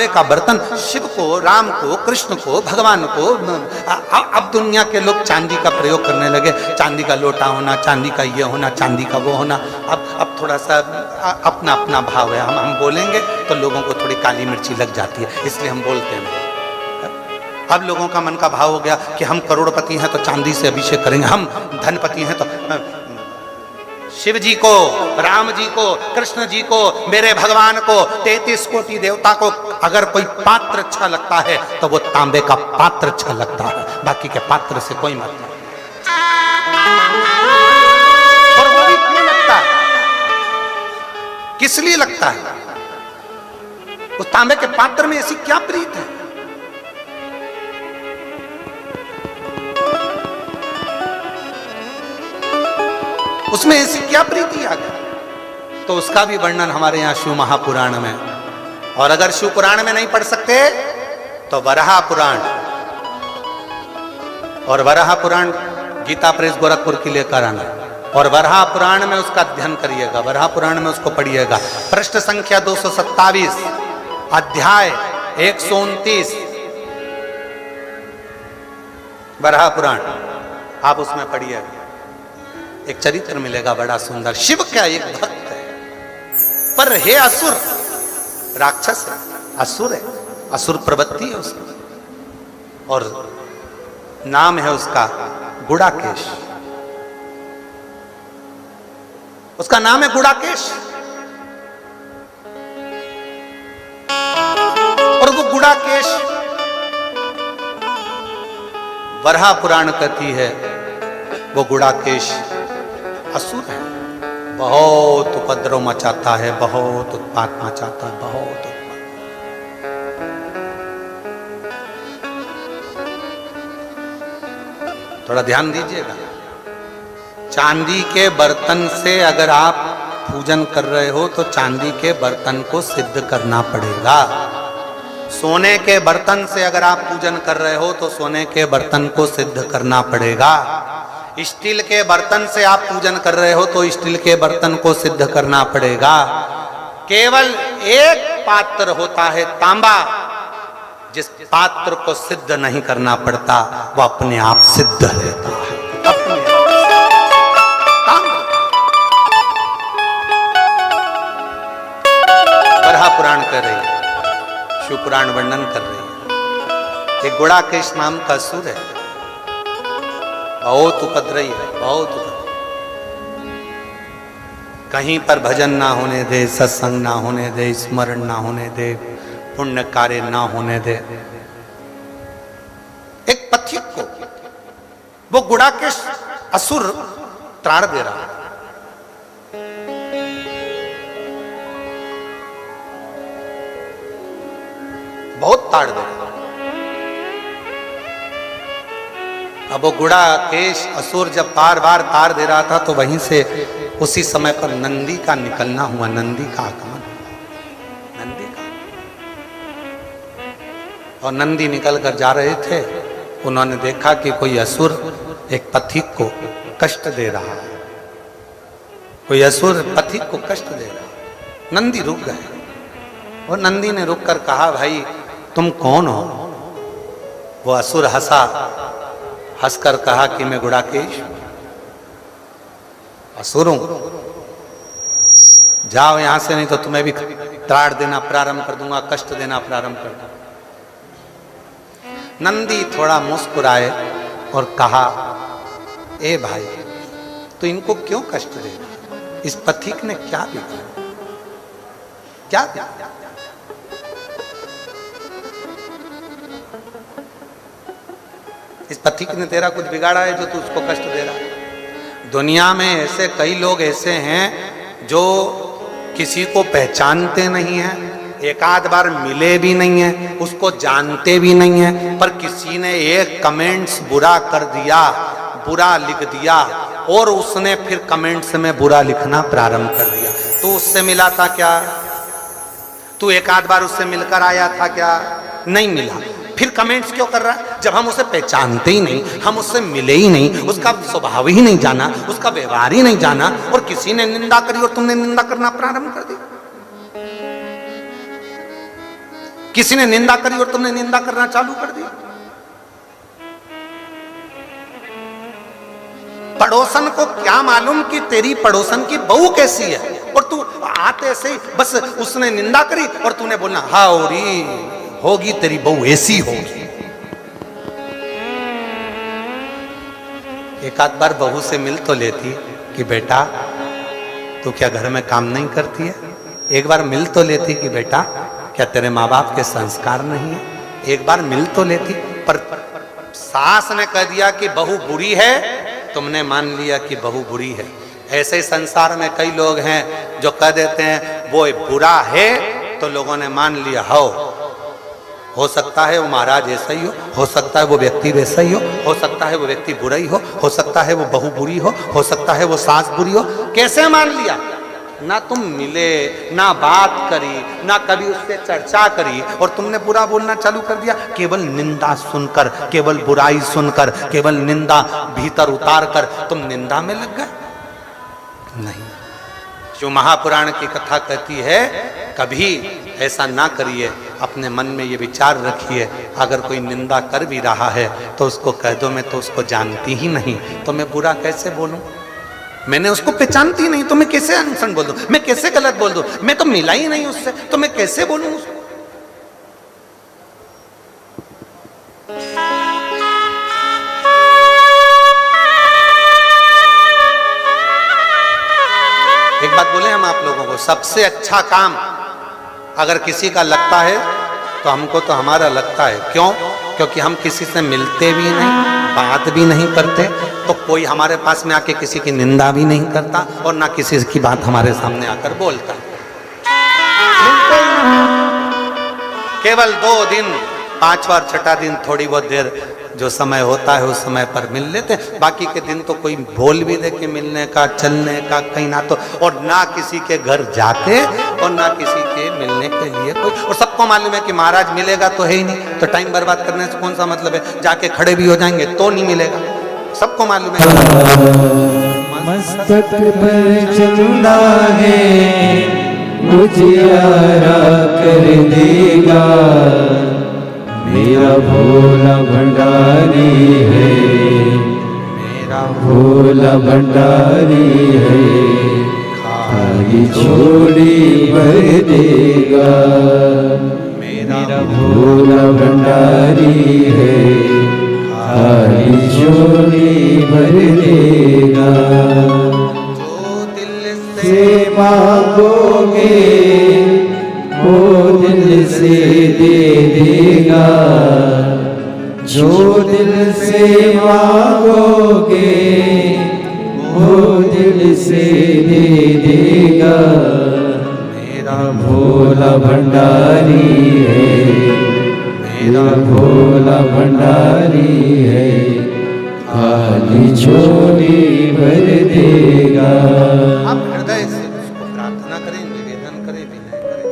का बर्तन, शिव को, राम को, कृष्ण को, भगवान को। अब दुनिया के लोग चांदी का प्रयोग करने लगे, चांदी का लोटा होना, चांदी का ये होना, चांदी का वो होना। अब थोड़ा सा अपना अपना भाव है, हम बोलेंगे तो लोगों को थोड़ी काली मिर्ची लग जाती है, इसलिए हम बोलते हैं। अब लोगों का मन का भाव हो गया कि हम करोड़पति हैं तो चांदी से अभिषेक करेंगे, हम धनपति हैं तो शिव जी को, राम जी को, कृष्ण जी को, मेरे भगवान को, 33 कोटि देवता को अगर कोई पात्र अच्छा लगता है तो वो तांबे का पात्र अच्छा लगता है, बाकी के पात्र से कोई मतलब नहीं। और वो भी क्यों लगता है? किस लिए लगता है? उस तांबे के पात्र में ऐसी क्या प्रीत है? उसमें ऐसी क्या प्रीति आ गई? तो उसका भी वर्णन हमारे यहाँ शिव महापुराण में। और अगर शिव पुराण में नहीं पढ़ सकते तो वराह पुराण, और वराह पुराण गीता प्रेस गोरखपुर की लेकर आना, और वराह पुराण में उसका अध्ययन करिएगा, वराह पुराण में उसको पढ़िएगा। पृष्ठ संख्या 227, अध्याय 129, वराह पुराण आप उसमें पढ़िएगा। एक चरित्र मिलेगा बड़ा सुंदर। शिव का एक भक्त है, पर है असुर, राक्षस है, असुर है, असुर प्रवृत्ति है उसकी, और नाम है उसका गुड़ाकेश। उसका नाम है गुड़ाकेश। और वो गुड़ाकेश वराह पुराण कहती है वो गुड़ाकेश असुर है, बहुत उपद्रव मचाता है, बहुत उत्पात मचाता है, बहुत उत्पात। थोड़ा ध्यान दीजिएगा। चांदी के बर्तन से अगर आप पूजन कर रहे हो तो चांदी के बर्तन को सिद्ध करना पड़ेगा। सोने के बर्तन से अगर आप पूजन कर रहे हो तो सोने के बर्तन को सिद्ध करना पड़ेगा। स्टील के बर्तन से आप पूजन कर रहे हो तो स्टील के बर्तन को सिद्ध करना पड़ेगा। केवल एक पात्र होता है तांबा, जिस पात्र को सिद्ध नहीं करना पड़ता वो अपने आप सिद्ध रहता है। वराह पुराण कर रही है, शिव पुराण वर्णन कर रही है। एक गुड़ाकेश नाम का असुर है, बहुत उपद्रवी है, बहुत उपद्रवी। कहीं पर भजन ना होने दे, सत्संग ना होने दे, स्मरण ना होने दे, पुण्य कार्य ना होने दे। एक पथिक को वो गुड़ाकेश असुर त्राण दे रहा है। बहुत ताड़ दे रहा है। अब वो गुड़ाकेश असुर जब बार बार तार दे रहा था तो वहीं से उसी समय पर नंदी का निकलना हुआ, नंदी का आगमन हुआ, नंदी का। और नंदी निकल कर जा रहे थे, उन्होंने देखा कि कोई असुर एक पथिक को कष्ट दे रहा है, कोई असुर पथिक को कष्ट दे रहा है। नंदी रुक गए और नंदी ने रुक कर कहा, भाई तुम कौन हो? वो असुर हंसा, हंसकर कहा कि मैं गुड़ाकेश असुर हूं, जाओ यहां से, नहीं तो तुम्हें भी त्राण देना प्रारंभ कर दूंगा, कष्ट देना प्रारंभ कर दूंगा। नंदी थोड़ा मुस्कुराए और कहा, ए भाई तो इनको क्यों कष्ट दे रहा? इस पथिक ने क्या बिगाड़ा? क्या बिगाड़ा? इस पथिक ने तेरा कुछ बिगाड़ा है जो तू उसको कष्ट दे रहा है? दुनिया में ऐसे कई लोग ऐसे हैं जो किसी को पहचानते नहीं हैं, एक आध बार मिले भी नहीं है, उसको जानते भी नहीं है, पर किसी ने एक कमेंट्स बुरा कर दिया, बुरा लिख दिया और उसने फिर कमेंट्स में बुरा लिखना प्रारंभ कर दिया। तू उससे मिला था क्या? तू एक आध बार उससे मिलकर आया था क्या? नहीं मिला, फिर कमेंट्स क्यों कर रहा है? जब हम उसे पहचानते ही नहीं, हम उससे मिले ही नहीं, उसका स्वभाव ही नहीं जाना, उसका व्यवहार ही नहीं जाना, और किसी ने निंदा करी और तुमने निंदा करना प्रारंभ कर दी। किसी ने निंदा करी और तुमने निंदा करना चालू कर दिया। पड़ोसन को क्या मालूम कि तेरी पड़ोसन की बहू कैसी है, और तू आते से ही बस उसने निंदा करी और तूने बोलना हाउरी होगी तेरी बहू ऐसी होगी। एक आध बार बहू से मिल तो लेती कि बेटा तू क्या घर में काम नहीं करती है? एक बार मिल तो लेती कि बेटा क्या तेरे माँ बाप के संस्कार नहीं है? एक बार मिल तो लेती। पर सास ने कह दिया कि बहू बुरी है, तुमने मान लिया कि बहू बुरी है। ऐसे ही संसार में कई लोग हैं जो कह देते हैं वो बुरा है, तो लोगों ने मान लिया हो सकता है वो महाराज ऐसा ही हो सकता है वो व्यक्ति वैसा ही हो सकता है वो व्यक्ति बुरा ही हो सकता है वो बहू बुरी हो सकता है वो सास बुरी हो। कैसे मान लिया? ना तुम मिले, ना बात करी, ना कभी उससे चर्चा करी, और तुमने बुरा बोलना चालू कर दिया। केवल निंदा सुनकर, केवल बुराई सुनकर, केवल निंदा भीतर उतार कर तुम निंदा में लग गए। नहीं, जो महापुराण की कथा कहती है कभी ऐसा ना करिए, अपने मन में ये विचार रखिए, अगर कोई निंदा कर भी रहा है तो उसको कह दो मैं तो उसको जानती ही नहीं, तो मैं बुरा कैसे बोलूं? मैंने उसको पहचानती नहीं तो मैं कैसे अनसन बोल दूं? मैं कैसे गलत बोल दूं? मैं तो मिला ही नहीं उससे, तो मैं कैसे बोलूं उसको? एक बात बोले हम आप लोगों को, सबसे अच्छा काम अगर किसी का लगता है तो हमको तो हमारा लगता है। क्यों? क्योंकि हम किसी से मिलते भी नहीं, बात भी नहीं करते, तो कोई हमारे पास में आके किसी की निंदा भी नहीं करता और ना किसी की बात हमारे सामने आकर बोलता। केवल 2 दिन, 5वां और 6ठा दिन थोड़ी बहुत देर जो समय होता है उस समय पर मिल लेते हैं, बाकी के दिन तो कोई बोल भी दे के मिलने का, चलने का कहीं ना, तो और ना किसी के घर जाते और ना किसी के मिलने के लिए कोई। और सबको मालूम है कि महाराज मिलेगा तो है ही नहीं, तो टाइम बर्बाद करने से कौन सा मतलब है? जाके खड़े भी हो जाएंगे तो नहीं मिलेगा, सबको मालूम है। मस्तक पर चंदा है उजियारा कर देगा, मेरा भोला भंडारी है, मेरा भोला भंडारी है, खाली झोली भर देगा, मेरा भोला भंडारी है, खाली झोली भर देगा। जो दिल से मांगोगे वो दिल से दे देगा, जो दिल से मांगोगे वो भंडारी है, मेरा भोला भंडारी है, खाली झोली भर देगा। आप हृदय से उसको प्रार्थना करें, निवेदन करें, विनय करें,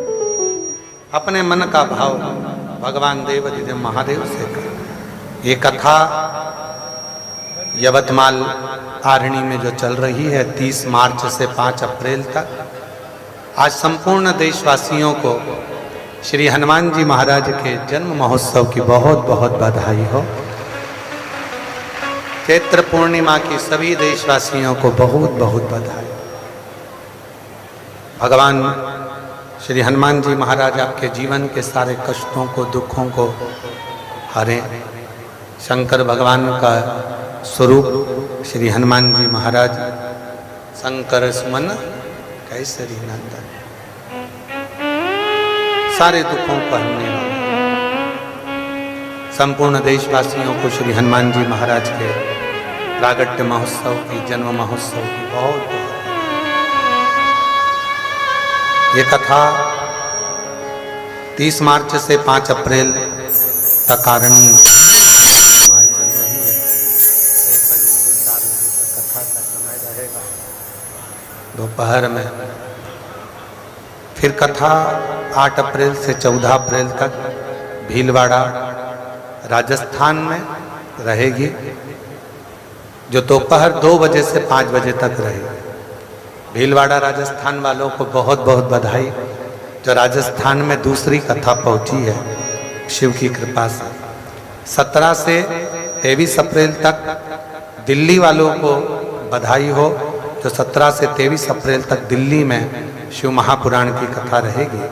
अपने मन का भाव भगवान देवाधिदेव महादेव से करें। ये कथा यवतमाल आरणी में जो चल रही है 30 मार्च से 5 अप्रैल तक, आज संपूर्ण देशवासियों को श्री हनुमान जी महाराज के जन्म महोत्सव की बहुत बहुत बधाई हो। चैत्र पूर्णिमा की सभी देशवासियों को बहुत बहुत बधाई। भगवान श्री हनुमान जी महाराज आपके जीवन के सारे कष्टों को, दुखों को हरें। शंकर भगवान का स्वरूप श्री हनुमान जी महाराज, शंकर सुमन कैसरी नंदन, सारे दुखों को हरने वाले। संपूर्ण देशवासियों को श्री हनुमान जी महाराज के प्रागट्य महोत्सव की, जन्म महोत्सव की बहुत बहुत। ये कथा 30 मार्च से 5 अप्रैल तक आरणी चल रही है। 1 बजे से 4 बजे तक कथा का समय रहेगा दोपहर में। फिर कथा 8 अप्रैल से 14 अप्रैल तक भीलवाड़ा राजस्थान में रहेगी, जो दोपहर 2 बजे से 5 बजे तक रहेगी। भीलवाड़ा राजस्थान वालों को बहुत बहुत बधाई, जो राजस्थान में दूसरी कथा पहुंची है शिव की कृपा से। 17 से 23 अप्रैल तक दिल्ली वालों को बधाई हो, जो 17 से 23 अप्रैल तक दिल्ली में शिव महापुराण की कथा रहेगी।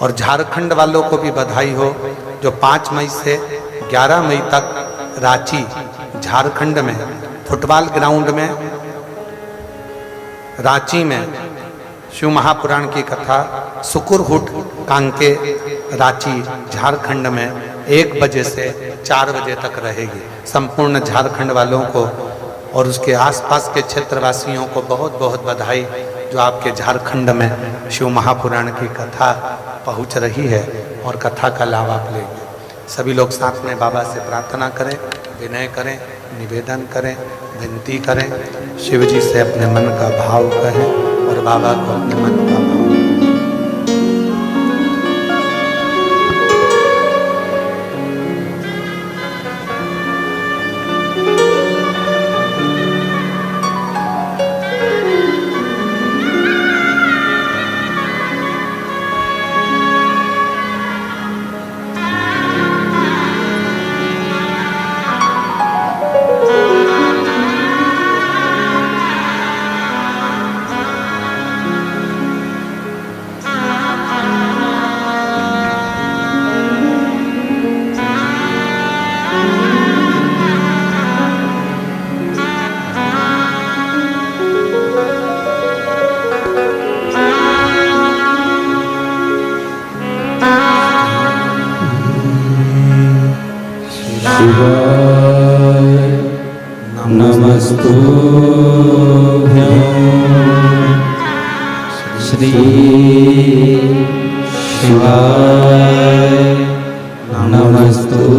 और झारखंड वालों को भी बधाई हो, जो 5 मई से 11 मई तक रांची झारखंड में फुटबॉल ग्राउंड में, रांची में शिव महापुराण की कथा सुकुरहुट कांके रांची झारखंड में 1 बजे से 4 बजे तक रहेगी। संपूर्ण झारखंड वालों को और उसके आसपास के क्षेत्रवासियों को बहुत बहुत बधाई, जो आपके झारखंड में शिव महापुराण की कथा पहुंच रही है और कथा का लाभ आप लेंगे। सभी लोग साथ में बाबा से प्रार्थना करें, विनय करें, निवेदन करें, विनती करें, शिव जी से अपने मन का भाव कहें और बाबा को अपने मन का भाव। शिवाय नमस्तुभ्यं श्री शिवाय नमस्तुभ्यं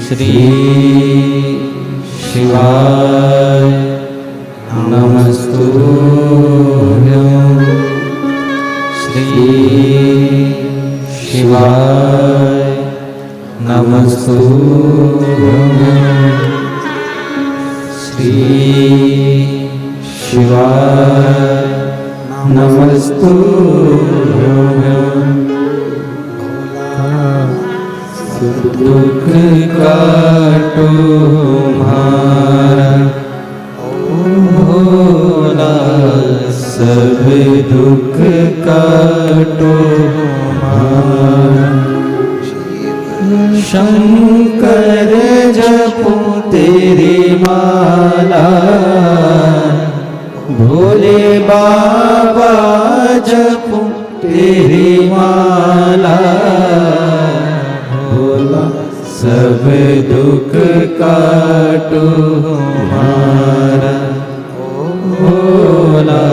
श्री शिवाय नमस्तुभ्यं श्री शिवाय नमस्तुभ्यं श्री शिवाय नमस्तुभ्यं। दुख काटो हमारा भोला, सब दुख काटो हमारा। शंकर जपो तेरी माला, भोले बाबा जपो तेरी माला। भोला सब दुख काटो हमारा, भोला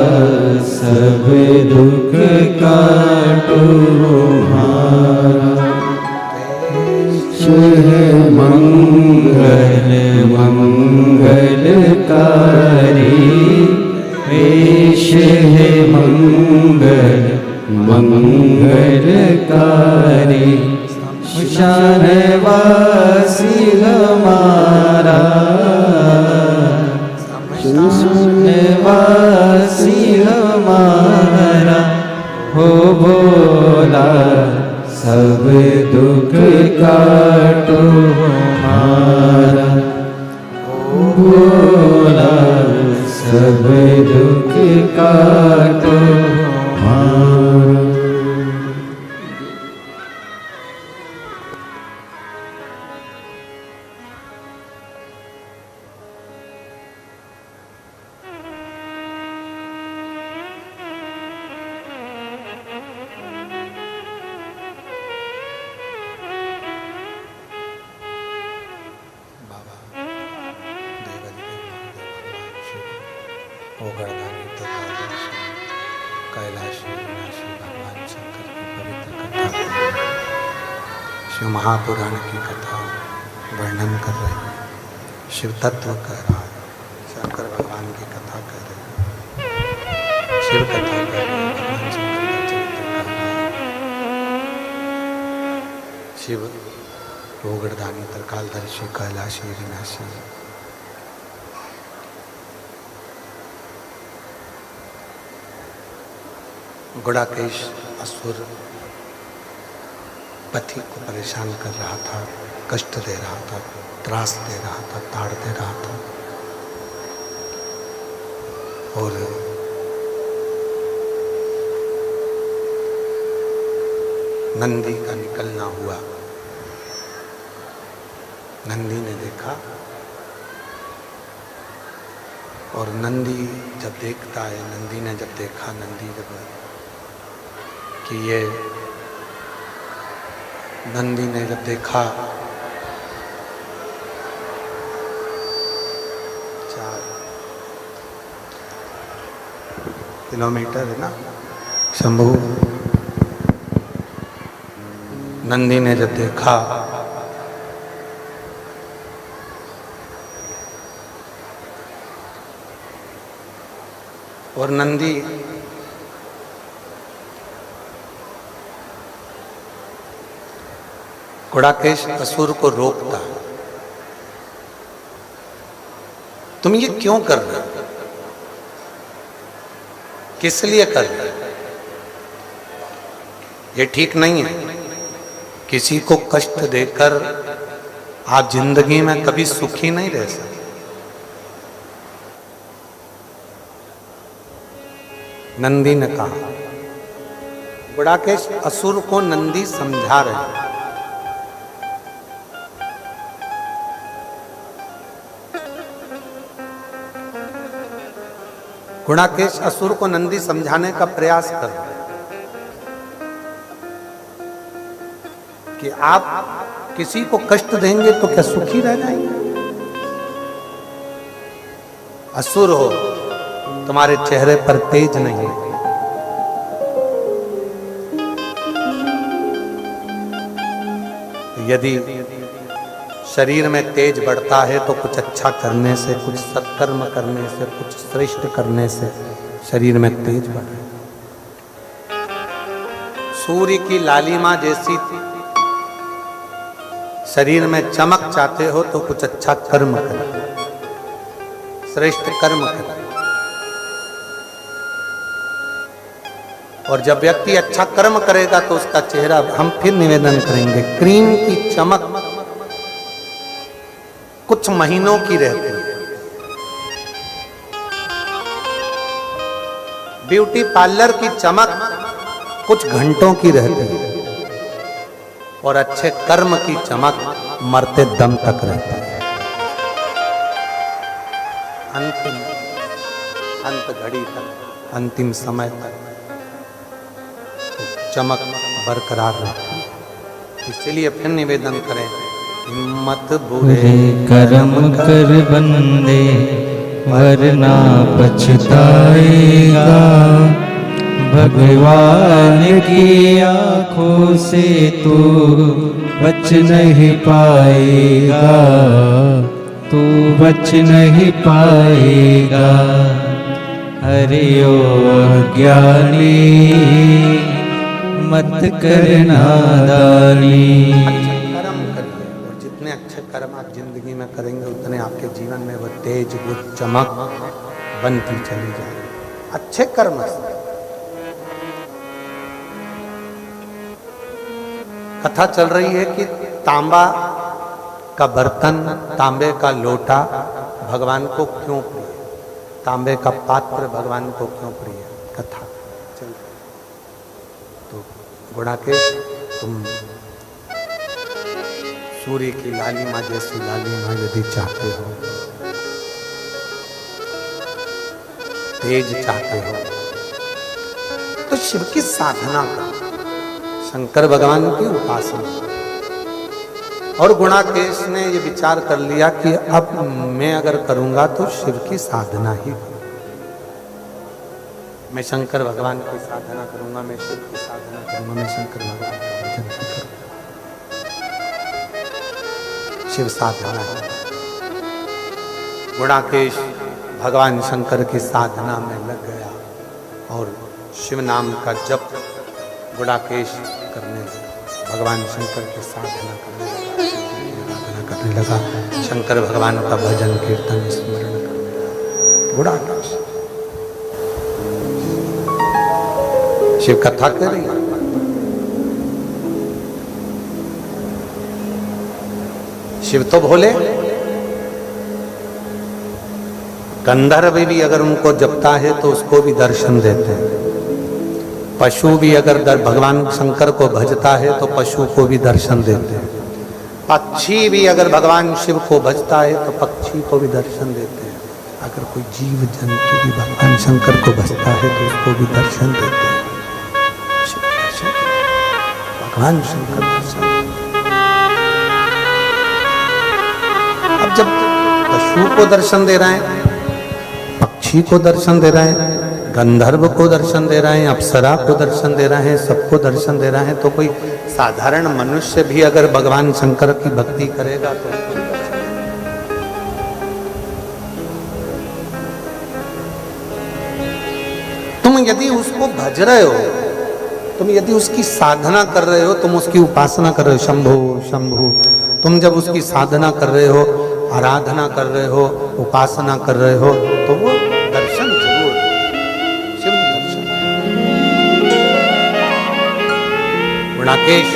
सब दुख काटो हमारा। मंगल मंगलकारी वेश है मंगल मंगलकारी। शानवासी हमारा शानवासी हमारा हो बोला सब दुख काटो हमारा। हो बोला सब दुख काटो हमारा। कैलाशी विनाशी भगवान शंकर की पवित्र कथा शिव महापुराण की कथा वर्णन कर रहे हैं। शिव तत्व कह रहा है, शंकर भगवान की कथा कर रहे हैं, शिव कथा कर रहे हैं, भगवान शंकर का चरित्र कर रहे हैं। शिव भोगदानी त्रिकालदर्शी कैलाशी विनाशी। गुड़ाकेश असुर पति को परेशान कर रहा था, कष्ट दे रहा था, त्रास दे रहा था, ताड़ दे रहा था। और नंदी का निकलना हुआ। नंदी ने देखा, और नंदी जब देखता है, नंदी ने जब देखा, नंदी जब कि ये नंदी ने जब देखा 4 किलोमीटर है ना शंभू। नंदी ने जब देखा और नंदी गुड़ाकेश असुर को रोकता, तुम ये क्यों कर रहे हो, किस लिए कर रहे हो, ये ठीक नहीं है। किसी को कष्ट देकर आप जिंदगी में कभी सुखी नहीं रह सकते। नंदी ने कहा, गुड़ाकेश असुर को नंदी समझा रहे हैं। गुड़ाकेश असुर को नंदी समझाने का प्रयास कर रहे हैं कि आप किसी को कष्ट देंगे तो क्या सुखी रह जाएंगे। असुर हो, तुम्हारे चेहरे पर तेज नहीं। यदि शरीर में तेज बढ़ता है तो कुछ अच्छा करने से, कुछ सत्कर्म करने से, कुछ श्रेष्ठ करने से शरीर में तेज बढ़े। सूर्य की लालिमा जैसी शरीर में चमक चाहते हो तो कुछ अच्छा कर्म करो, श्रेष्ठ कर्म करो। और जब व्यक्ति अच्छा कर्म करेगा तो उसका चेहरा, हम फिर निवेदन करेंगे, क्रीम की चमक कुछ महीनों की रहती है, ब्यूटी पार्लर की चमक कुछ घंटों की रहती है, और अच्छे कर्म की चमक मरते दम तक रहती है। अंत घड़ी तक, अंतिम समय तक चमक बरकरार रहती है। इसलिए फिर निवेदन करें, हिम्मत बुरे कर्म कर बंदे वरना पछताएगा। भगवान की आँखों से तू बच नहीं पाएगा, तू बच नहीं पाएगा। हरि ओ अज्ञानी मत करना दानी। कर्म करिए और जितने अच्छे कर्म आप जिंदगी में करेंगे उतने आपके जीवन में वो तेज वो चमक बनती चली जाएगी। अच्छे कर्म से। कथा चल रही है कि तांबा का बर्तन, तांबे का लोटा भगवान को क्यों प्रिय, तांबे का पात्र भगवान को क्यों प्रिय, कथा चल रही। तो गुणाकेश, तुम सूर्य की लालिमा जैसी लालिमा यदि चाहते हो, तेज चाहते हो, तो शिव की साधना करो, शंकर भगवान की उपासना। और गुणाकेश ने ये विचार कर लिया कि अब मैं अगर करूंगा तो शिव की साधना ही करूंगा। मैं शंकर भगवान की साधना करूंगा, मैं शिव की साधना करूंगा, मैं शंकर भगवान का भजन करूंगा। शिव साधना है। गुणाकेश भगवान शंकर की साधना में लग गया और शिव नाम का जप गुणाकेश करने लगा, भगवान शंकर की साधना करने लगा, आराधना करने लगा, शंकर भगवान का भजन कीर्तन स्मरण करने लगा। गुणाकेश शिव कथा कर रही है। शिव तो भोले, गंधर्व भी अगर उनको जपता है तो उसको भी दर्शन देते हैं। पशु भी अगर भगवान शंकर को भजता है तो पशु को भी दर्शन देते हैं। पक्षी भी अगर भगवान शिव को भजता है तो पक्षी को भी दर्शन देते हैं। अगर कोई जीव जंतु भी भगवान शंकर को भजता है तो उसको भी दर्शन देते हैं। भगवान शंकर दर्शन। अब जब पशु को दर्शन दे रहे हैं, पक्षी को दर्शन दे रहे हैं, गंधर्व को दर्शन दे रहे हैं, अप्सरा को दर्शन दे रहे हैं, सबको दर्शन दे रहे हैं, तो कोई साधारण मनुष्य भी अगर भगवान शंकर की भक्ति करेगा तो तुम यदि उसको भज रहे हो, तुम यदि उसकी साधना कर रहे हो, तुम उसकी उपासना कर रहे हो, शंभु शंभु, तुम जब उसकी साधना कर रहे हो, आराधना कर रहे हो, उपासना कर रहे हो, तो वो दर्शन जरूर, शिव दर्शन। गुणाकेश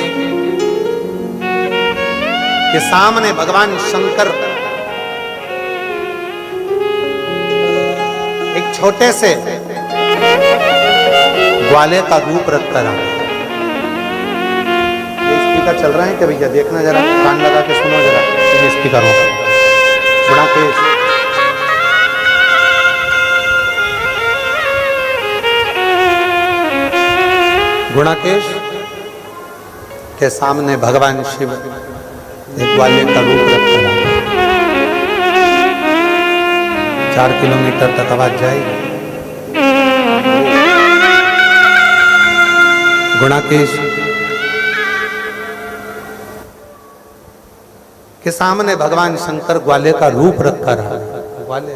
के सामने भगवान शंकर एक छोटे से ग्वाले का रूप रखकर आ। ये स्पीकर चल रहे हैं क्या भैया? देखना जरा, कान लगा के सुनो जरा, ये स्पीकर होगा। गुणाकेश गुणाकेश के सामने भगवान शिव एक ग्वाले का रूप रखकर आ। 4 किलोमीटर तक आवाज जाएगी। गुणाकेश के सामने भगवान शंकर ग्वाले का रूप रखकर आ। ग्वाले,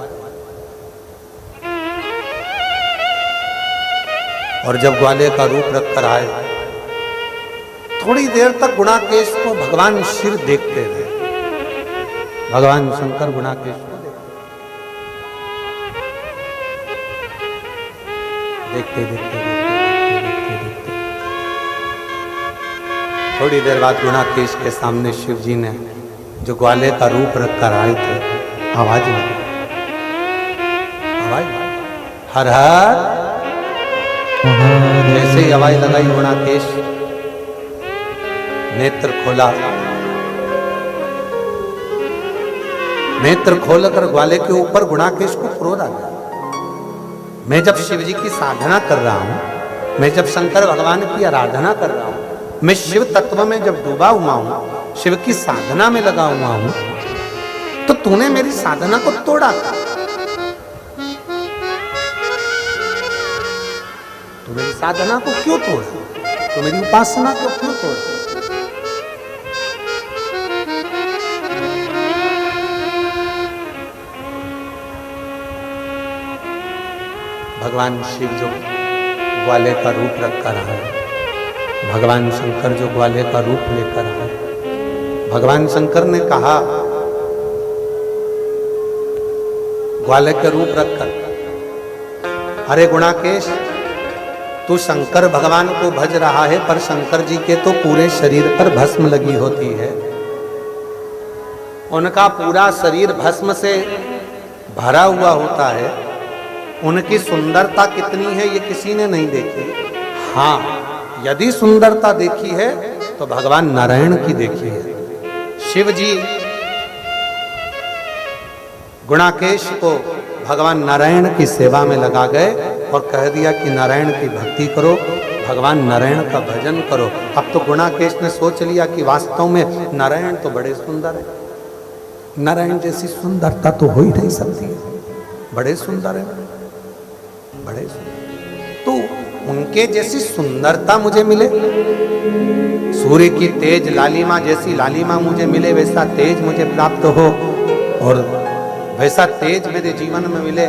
और जब ग्वाले का रूप रखकर आए, थोड़ी देर तक गुणाकेश को भगवान शिव देखते रहे। भगवान शंकर गुणाकेश को देखते देखते थोड़ी देर बाद गुणाकेश के सामने शिव जी ने जो ग्वाले का रूप रखकर आए थे, आवाज लगी, आवाज हर हर। जैसे ही आवाज लगाई, गुणाकेश नेत्र खोला, नेत्र खोलकर ग्वाले के ऊपर गुणाकेश को क्रोध आ गया। मैं जब शिव जी की साधना कर रहा हूं, मैं जब शंकर भगवान की आराधना कर रहा हूं, मैं शिव तत्व में जब डूबा हुआ हूं, शिव की साधना में लगा हुआ हूं, तो तूने मेरी साधना को तोड़ा। तू मेरी साधना को क्यों तोड़ा, तो मेरी उपासना को क्यों तोड़ा। भगवान शिव जो ग्वाले का रूप रखकर आए, भगवान शंकर जो ग्वाले का रूप लेकर आए, भगवान शंकर ने कहा ग्वाले का रूप रखकर, अरे गुणाकेश तू शंकर भगवान को भज रहा है, पर शंकर जी के तो पूरे शरीर पर भस्म लगी होती है, उनका पूरा शरीर भस्म से भरा हुआ होता है, उनकी सुंदरता कितनी है ये किसी ने नहीं देखी। हाँ, यदि सुंदरता देखी है तो भगवान नारायण की देखी है। शिव जी गुणाकेश को भगवान नारायण की सेवा में लगा गए और कह दिया कि नारायण की भक्ति करो, भगवान नारायण का भजन करो। अब तो गुणाकेश ने सोच लिया कि वास्तव में नारायण तो बड़े सुंदर है, नारायण जैसी सुंदरता तो हो ही नहीं सकती है, बड़े सुंदर है, बड़े सुंदर। तो उनके जैसी सुंदरता मुझे मिले, सूर्य की तेज लालिमा जैसी लालिमा मुझे मिले, वैसा तेज मुझे प्राप्त हो और वैसा तेज मेरे जीवन में मिले।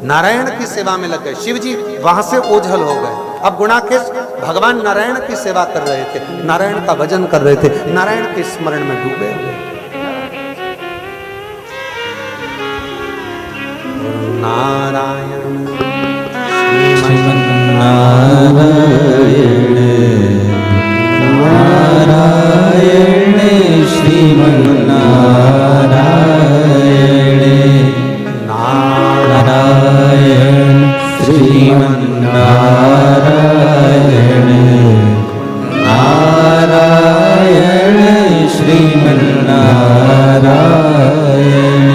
नारायण की सेवा में लग गए शिव जी, वहां से ओझल हो गए। अब गुणाकेश भगवान नारायण की सेवा कर रहे थे, नारायण का भजन कर रहे थे, नारायण के स्मरण में डूबे हुए। नारायण श्रीमन्नारायण नारायण श्रीमन्नारायण नारायण श्रीमन्नारायण नारायण श्रीमन्नारायण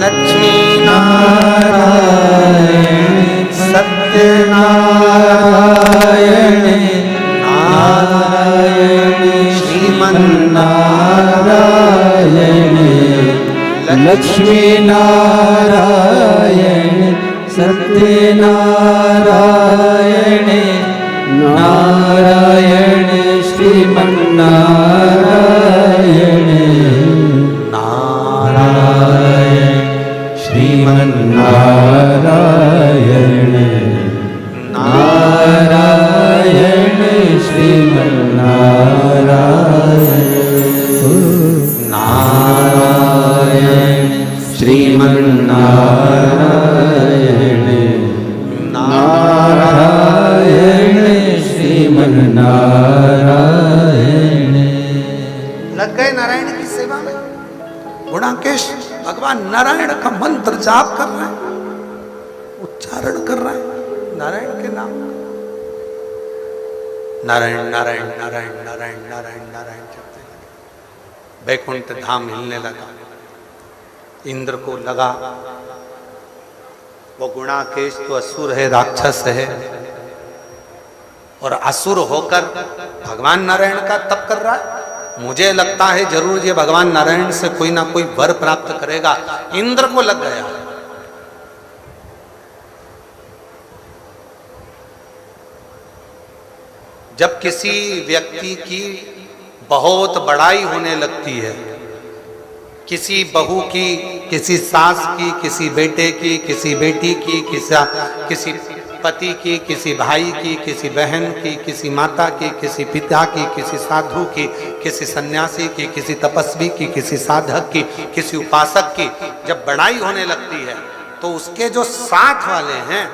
लक्ष्मी नारायण सत्यनारायण नारायण श्रीमन्नारायण लक्ष्मी नारायण सत्यनारायण नारायण श्रीमन्नारायण नारायण श्रीमन्नारायण नारायण श्रीमन्नारायण नारायण श्रीमन्नारायण नारायण श्रीमन्नारायण। लग गए नारायण की सेवा में। गुणाकेश भगवान नारायण का मंत्र जाप कर रहे हैं, उच्चारण कर रहे हैं नारायण के नाम, नारायण नारायण नारायण नारायण नारायण नारायण जपते लगे। वैकुंठ धाम हिलने लगा, इंद्र को लगा वो गुणाकेश तो असुर है, राक्षस है, और असुर होकर भगवान नारायण का तप कर रहा है। मुझे लगता है जरूर ये भगवान नारायण से कोई ना कोई वर प्राप्त करेगा। इंद्र को लग गया। जब किसी व्यक्ति की बहुत बड़ाई होने लगती है, किसी बहू की, किसी सास की, किसी बेटे की, किसी बेटी की, किसी पति की, किसी भाई की, किसी बहन की, किसी माता की, किसी पिता की, किसी साधु की, किसी सन्यासी की, किसी तपस्वी की, किसी साधक की, किसी उपासक की जब बड़ाई होने लगती है तो उसके जो साथ वाले हैं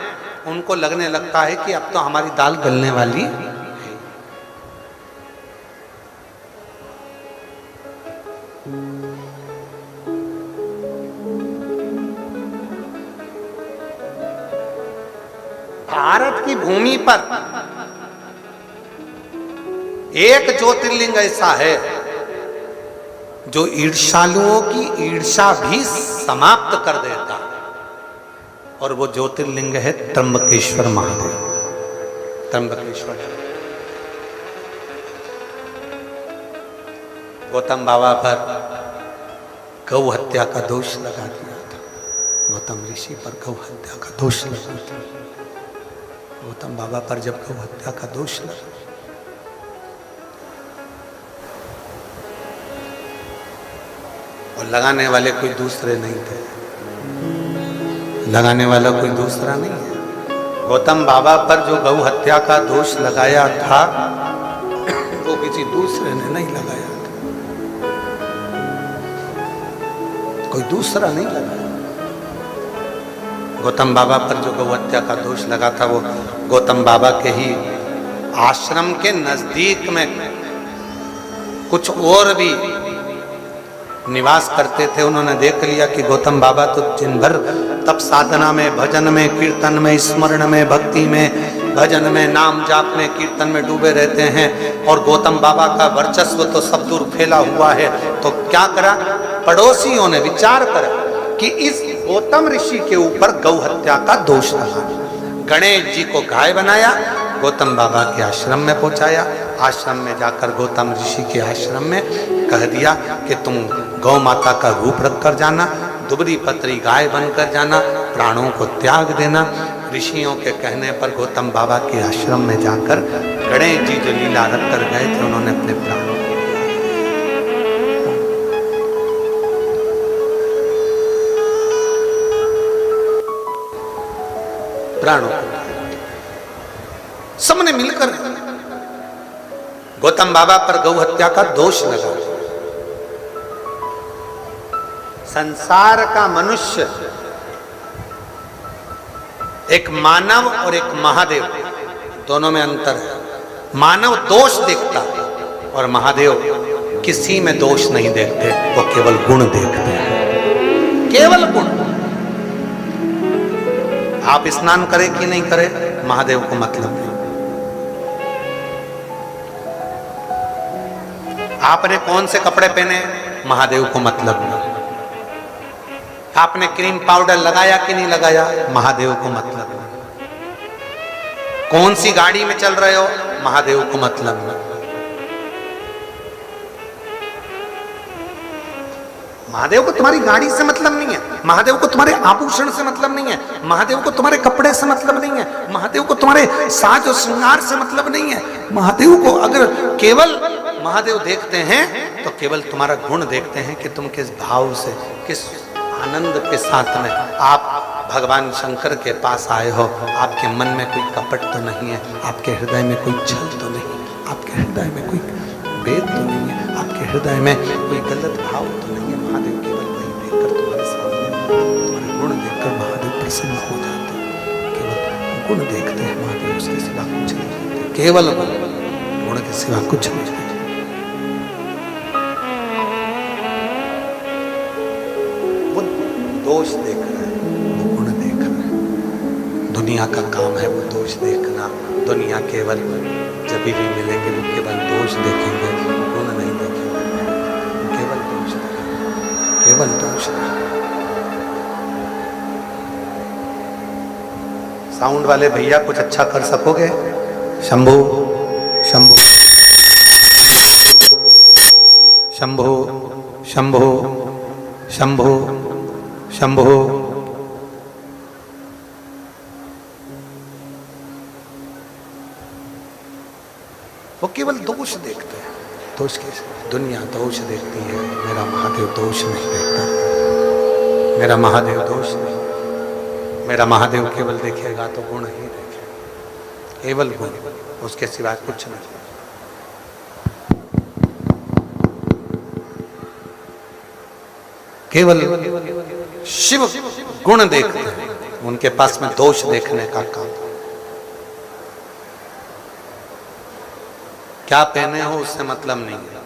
उनको लगने लगता है कि अब तो हमारी दाल गलने वाली है। भारत की भूमि पर एक ज्योतिर्लिंग ऐसा है जो ईर्ष्यालुओं की ईर्ष्या भी समाप्त कर देता है, और वो ज्योतिर्लिंग है त्र्यंबकेश्वर महादेव। त्र्यंबकेश्वर गौतम बाबा पर गौ हत्या का दोष लगा दिया था, गौतम ऋषि पर गौ हत्या का दोष लगा था। गौतम बाबा पर जब गौ हत्या का दोष लगा, और लगाने वाले कोई दूसरे नहीं थे, लगाने वाला कोई दूसरा नहीं है। गौतम बाबा पर जो गौ हत्या का दोष लगाया था वो किसी दूसरे ने नहीं लगाया था, कोई दूसरा नहीं लगाया। गौतम बाबा पर जो गौ हत्या का दोष लगा था वो गौतम बाबा के ही आश्रम के नजदीक में कुछ और भी निवास करते थे। उन्होंने देख लिया कि गौतम बाबा तो दिन भर तप साधना में, भजन में, कीर्तन में, स्मरण में, भक्ति में, भजन में, नाम जाप में, कीर्तन में डूबे रहते हैं, और गौतम बाबा का वर्चस्व तो सब दूर फैला हुआ है। तो क्या करा, पड़ोसियों ने विचार करा कि इस गौतम ऋषि के ऊपर गौ हत्या का दोष लगा। गणेश जी को गाय बनाया, गौतम बाबा के आश्रम में पहुंचाया। आश्रम में जाकर गौतम ऋषि के आश्रम में कह दिया कि तुम गौ माता का रूप रख कर जाना, दुबरी पतरी गाय बनकर जाना, प्राणों को त्याग देना। ऋषियों के कहने पर गौतम बाबा के आश्रम में जाकर गणेश जी जो लीला रख कर गए थे, उन्होंने अपने प्राणों को सबने मिलकर गौतम बाबा पर गौ हत्या का दोष लगा। संसार का मनुष्य, एक मानव और एक महादेव, दोनों में अंतर है। मानव दोष देखता और महादेव किसी में दोष नहीं देखते, वो केवल गुण देखते हैं, केवल गुण। आप स्नान करें कि नहीं करें, महादेव को मतलब नहीं। आपने कौन से कपड़े पहने, महादेव को मतलब नहीं। आपने क्रीम पाउडर लगाया कि नहीं लगाया, महादेव को मतलब नहीं। कौन सी गाड़ी में चल रहे हो, महादेव को मतलब नहीं। महादेव को तुम्हारी गाड़ी से मतलब नहीं है, महादेव को तुम्हारे आभूषण से मतलब नहीं है, महादेव को तुम्हारे कपड़े से मतलब नहीं है, महादेव को तुम्हारे साज और श्रृंगार से मतलब नहीं है। महादेव को अगर केवल महादेव देखते हैं तो केवल तुम्हारा गुण देखते हैं कि तुम किस भाव से, किस आनंद के साथ में आप भगवान शंकर के पास आए हो। आपके मन में कोई कपट तो नहीं है, आपके हृदय में कोई छल तो नहीं, आपके हृदय में कोई भेद तो नहीं है, आपके हृदय में कोई गलत भाव तो नहीं है। महादेव केवल वही देखकर तुम्हारे सामने, तुम्हारे गुण देखकर महादेव प्रसन्न हो जाते हैं। केवल गुण देखते हैं महादेव, उसके सिवा कुछ नहीं देखते, केवल गुण के सिवा कुछ नहीं देखते। वो दोष देख रहा है, वो गुण देख रहा है। दुनिया का काम है वो दोष देखना। दुनिया केवल जब भी मिलेंगे वो केवल दोष देखेंगे, गुण नहीं देखेंगे, केवल दोष देखेंगे, केवल दोष देखेंगे। साउंड वाले भैया कुछ अच्छा कर सकोगे? शंभू शंभू शंभू शंभू शंभू शंभू। वो केवल दोष देखते हैं, दोष कैसे? दुनिया दोष देखती है, मेरा महादेव दोष नहीं देखता, मेरा महादेव दोष नहीं। मेरा महादेव केवल देखेगा तो गुण ही देखेगा, केवल गुण, उसके सिवा कुछ नहीं। केवल शिव गुण देखते हैं, उनके पास में दोष देखने का काम। क्या पहने हो उससे मतलब नहीं है,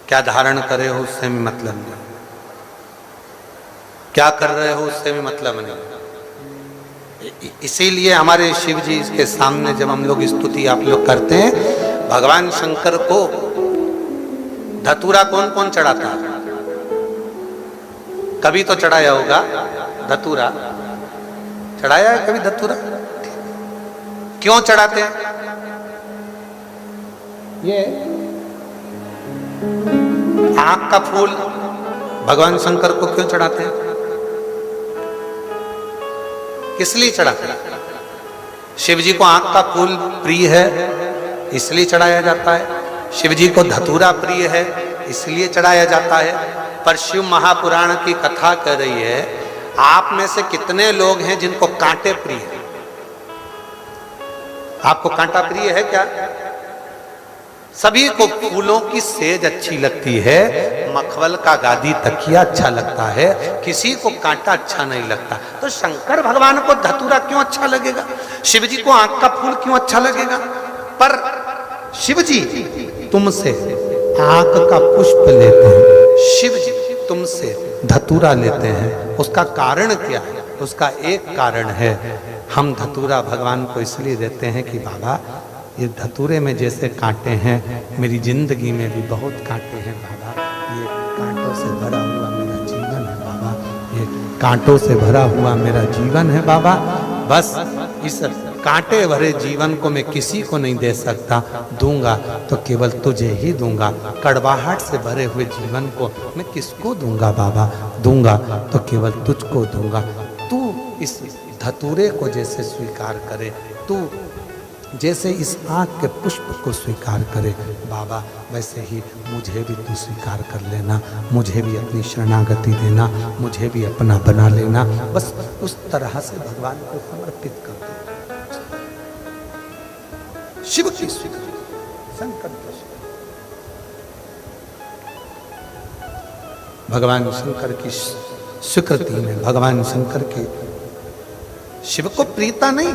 क्या धारण करे हो उससे भी मतलब नहीं, क्या कर रहे हो उससे भी मतलब नहीं। इसीलिए हमारे शिव जी के सामने जब हम लोग स्तुति आप लोग करते हैं, भगवान शंकर को धतूरा कौन कौन चढ़ाता है? कभी तो चढ़ाया होगा धतूरा, चढ़ाया है कभी धतूरा? क्यों चढ़ाते हैं? ये आंख का फूल भगवान शंकर को क्यों चढ़ाते हैं? किस लिए चढ़ाते हैं? शिव जी को आंख का फूल प्रिय है इसलिए चढ़ाया जाता है, शिव जी को धतूरा प्रिय है इसलिए चढ़ाया जाता है। पर शिव महापुराण की कथा कह रही है, आप में से कितने लोग हैं जिनको कांटे प्रिय है? आपको कांटा प्रिय है क्या? सभी को फूलों की सेज अच्छी लगती है, मखमल का गादी तकिया अच्छा लगता है, किसी को कांटा अच्छा नहीं लगता। तो शंकर भगवान को धतूरा क्यों अच्छा लगेगा? शिव जी को आंख का फूल क्यों अच्छा लगेगा? पर शिव जी तुमसे आंख का पुष्प लेते हैं, शिव जी तुमसे धतूरा लेते हैं। उसका कारण क्या है? उसका एक कारण है, हम धतूरा भगवान को इसलिए देते हैं कि बाबा ये धतूरे में जैसे कांटे हैं, मेरी जिंदगी में भी बहुत कांटे हैं बाबा, ये कांटों से भरा हुआ मेरा जीवन है बाबा, ये कांटों से भरा हुआ मेरा जीवन है बाबा। बस इस कांटे भरे जीवन को मैं किसी को नहीं दे सकता, दूंगा तो केवल तुझे ही दूंगा। कड़वाहट से भरे हुए जीवन को मैं किसको दूंगा बाबा? दूंगा तो केवल तुझको दूंगा। तू इस धतूरे को जैसे स्वीकार करे, तू जैसे इस आँख के पुष्प को स्वीकार करे बाबा, वैसे ही मुझे भी तू स्वीकार कर लेना, मुझे भी अपनी शरणागति देना, मुझे भी अपना बना लेना। बस उस तरह से भगवान को समर्पित कर दो। शिव की स्वीकृति, शंकर की भगवान शंकर की स्वीकृति में, भगवान शंकर की शिव को प्रीता नहीं,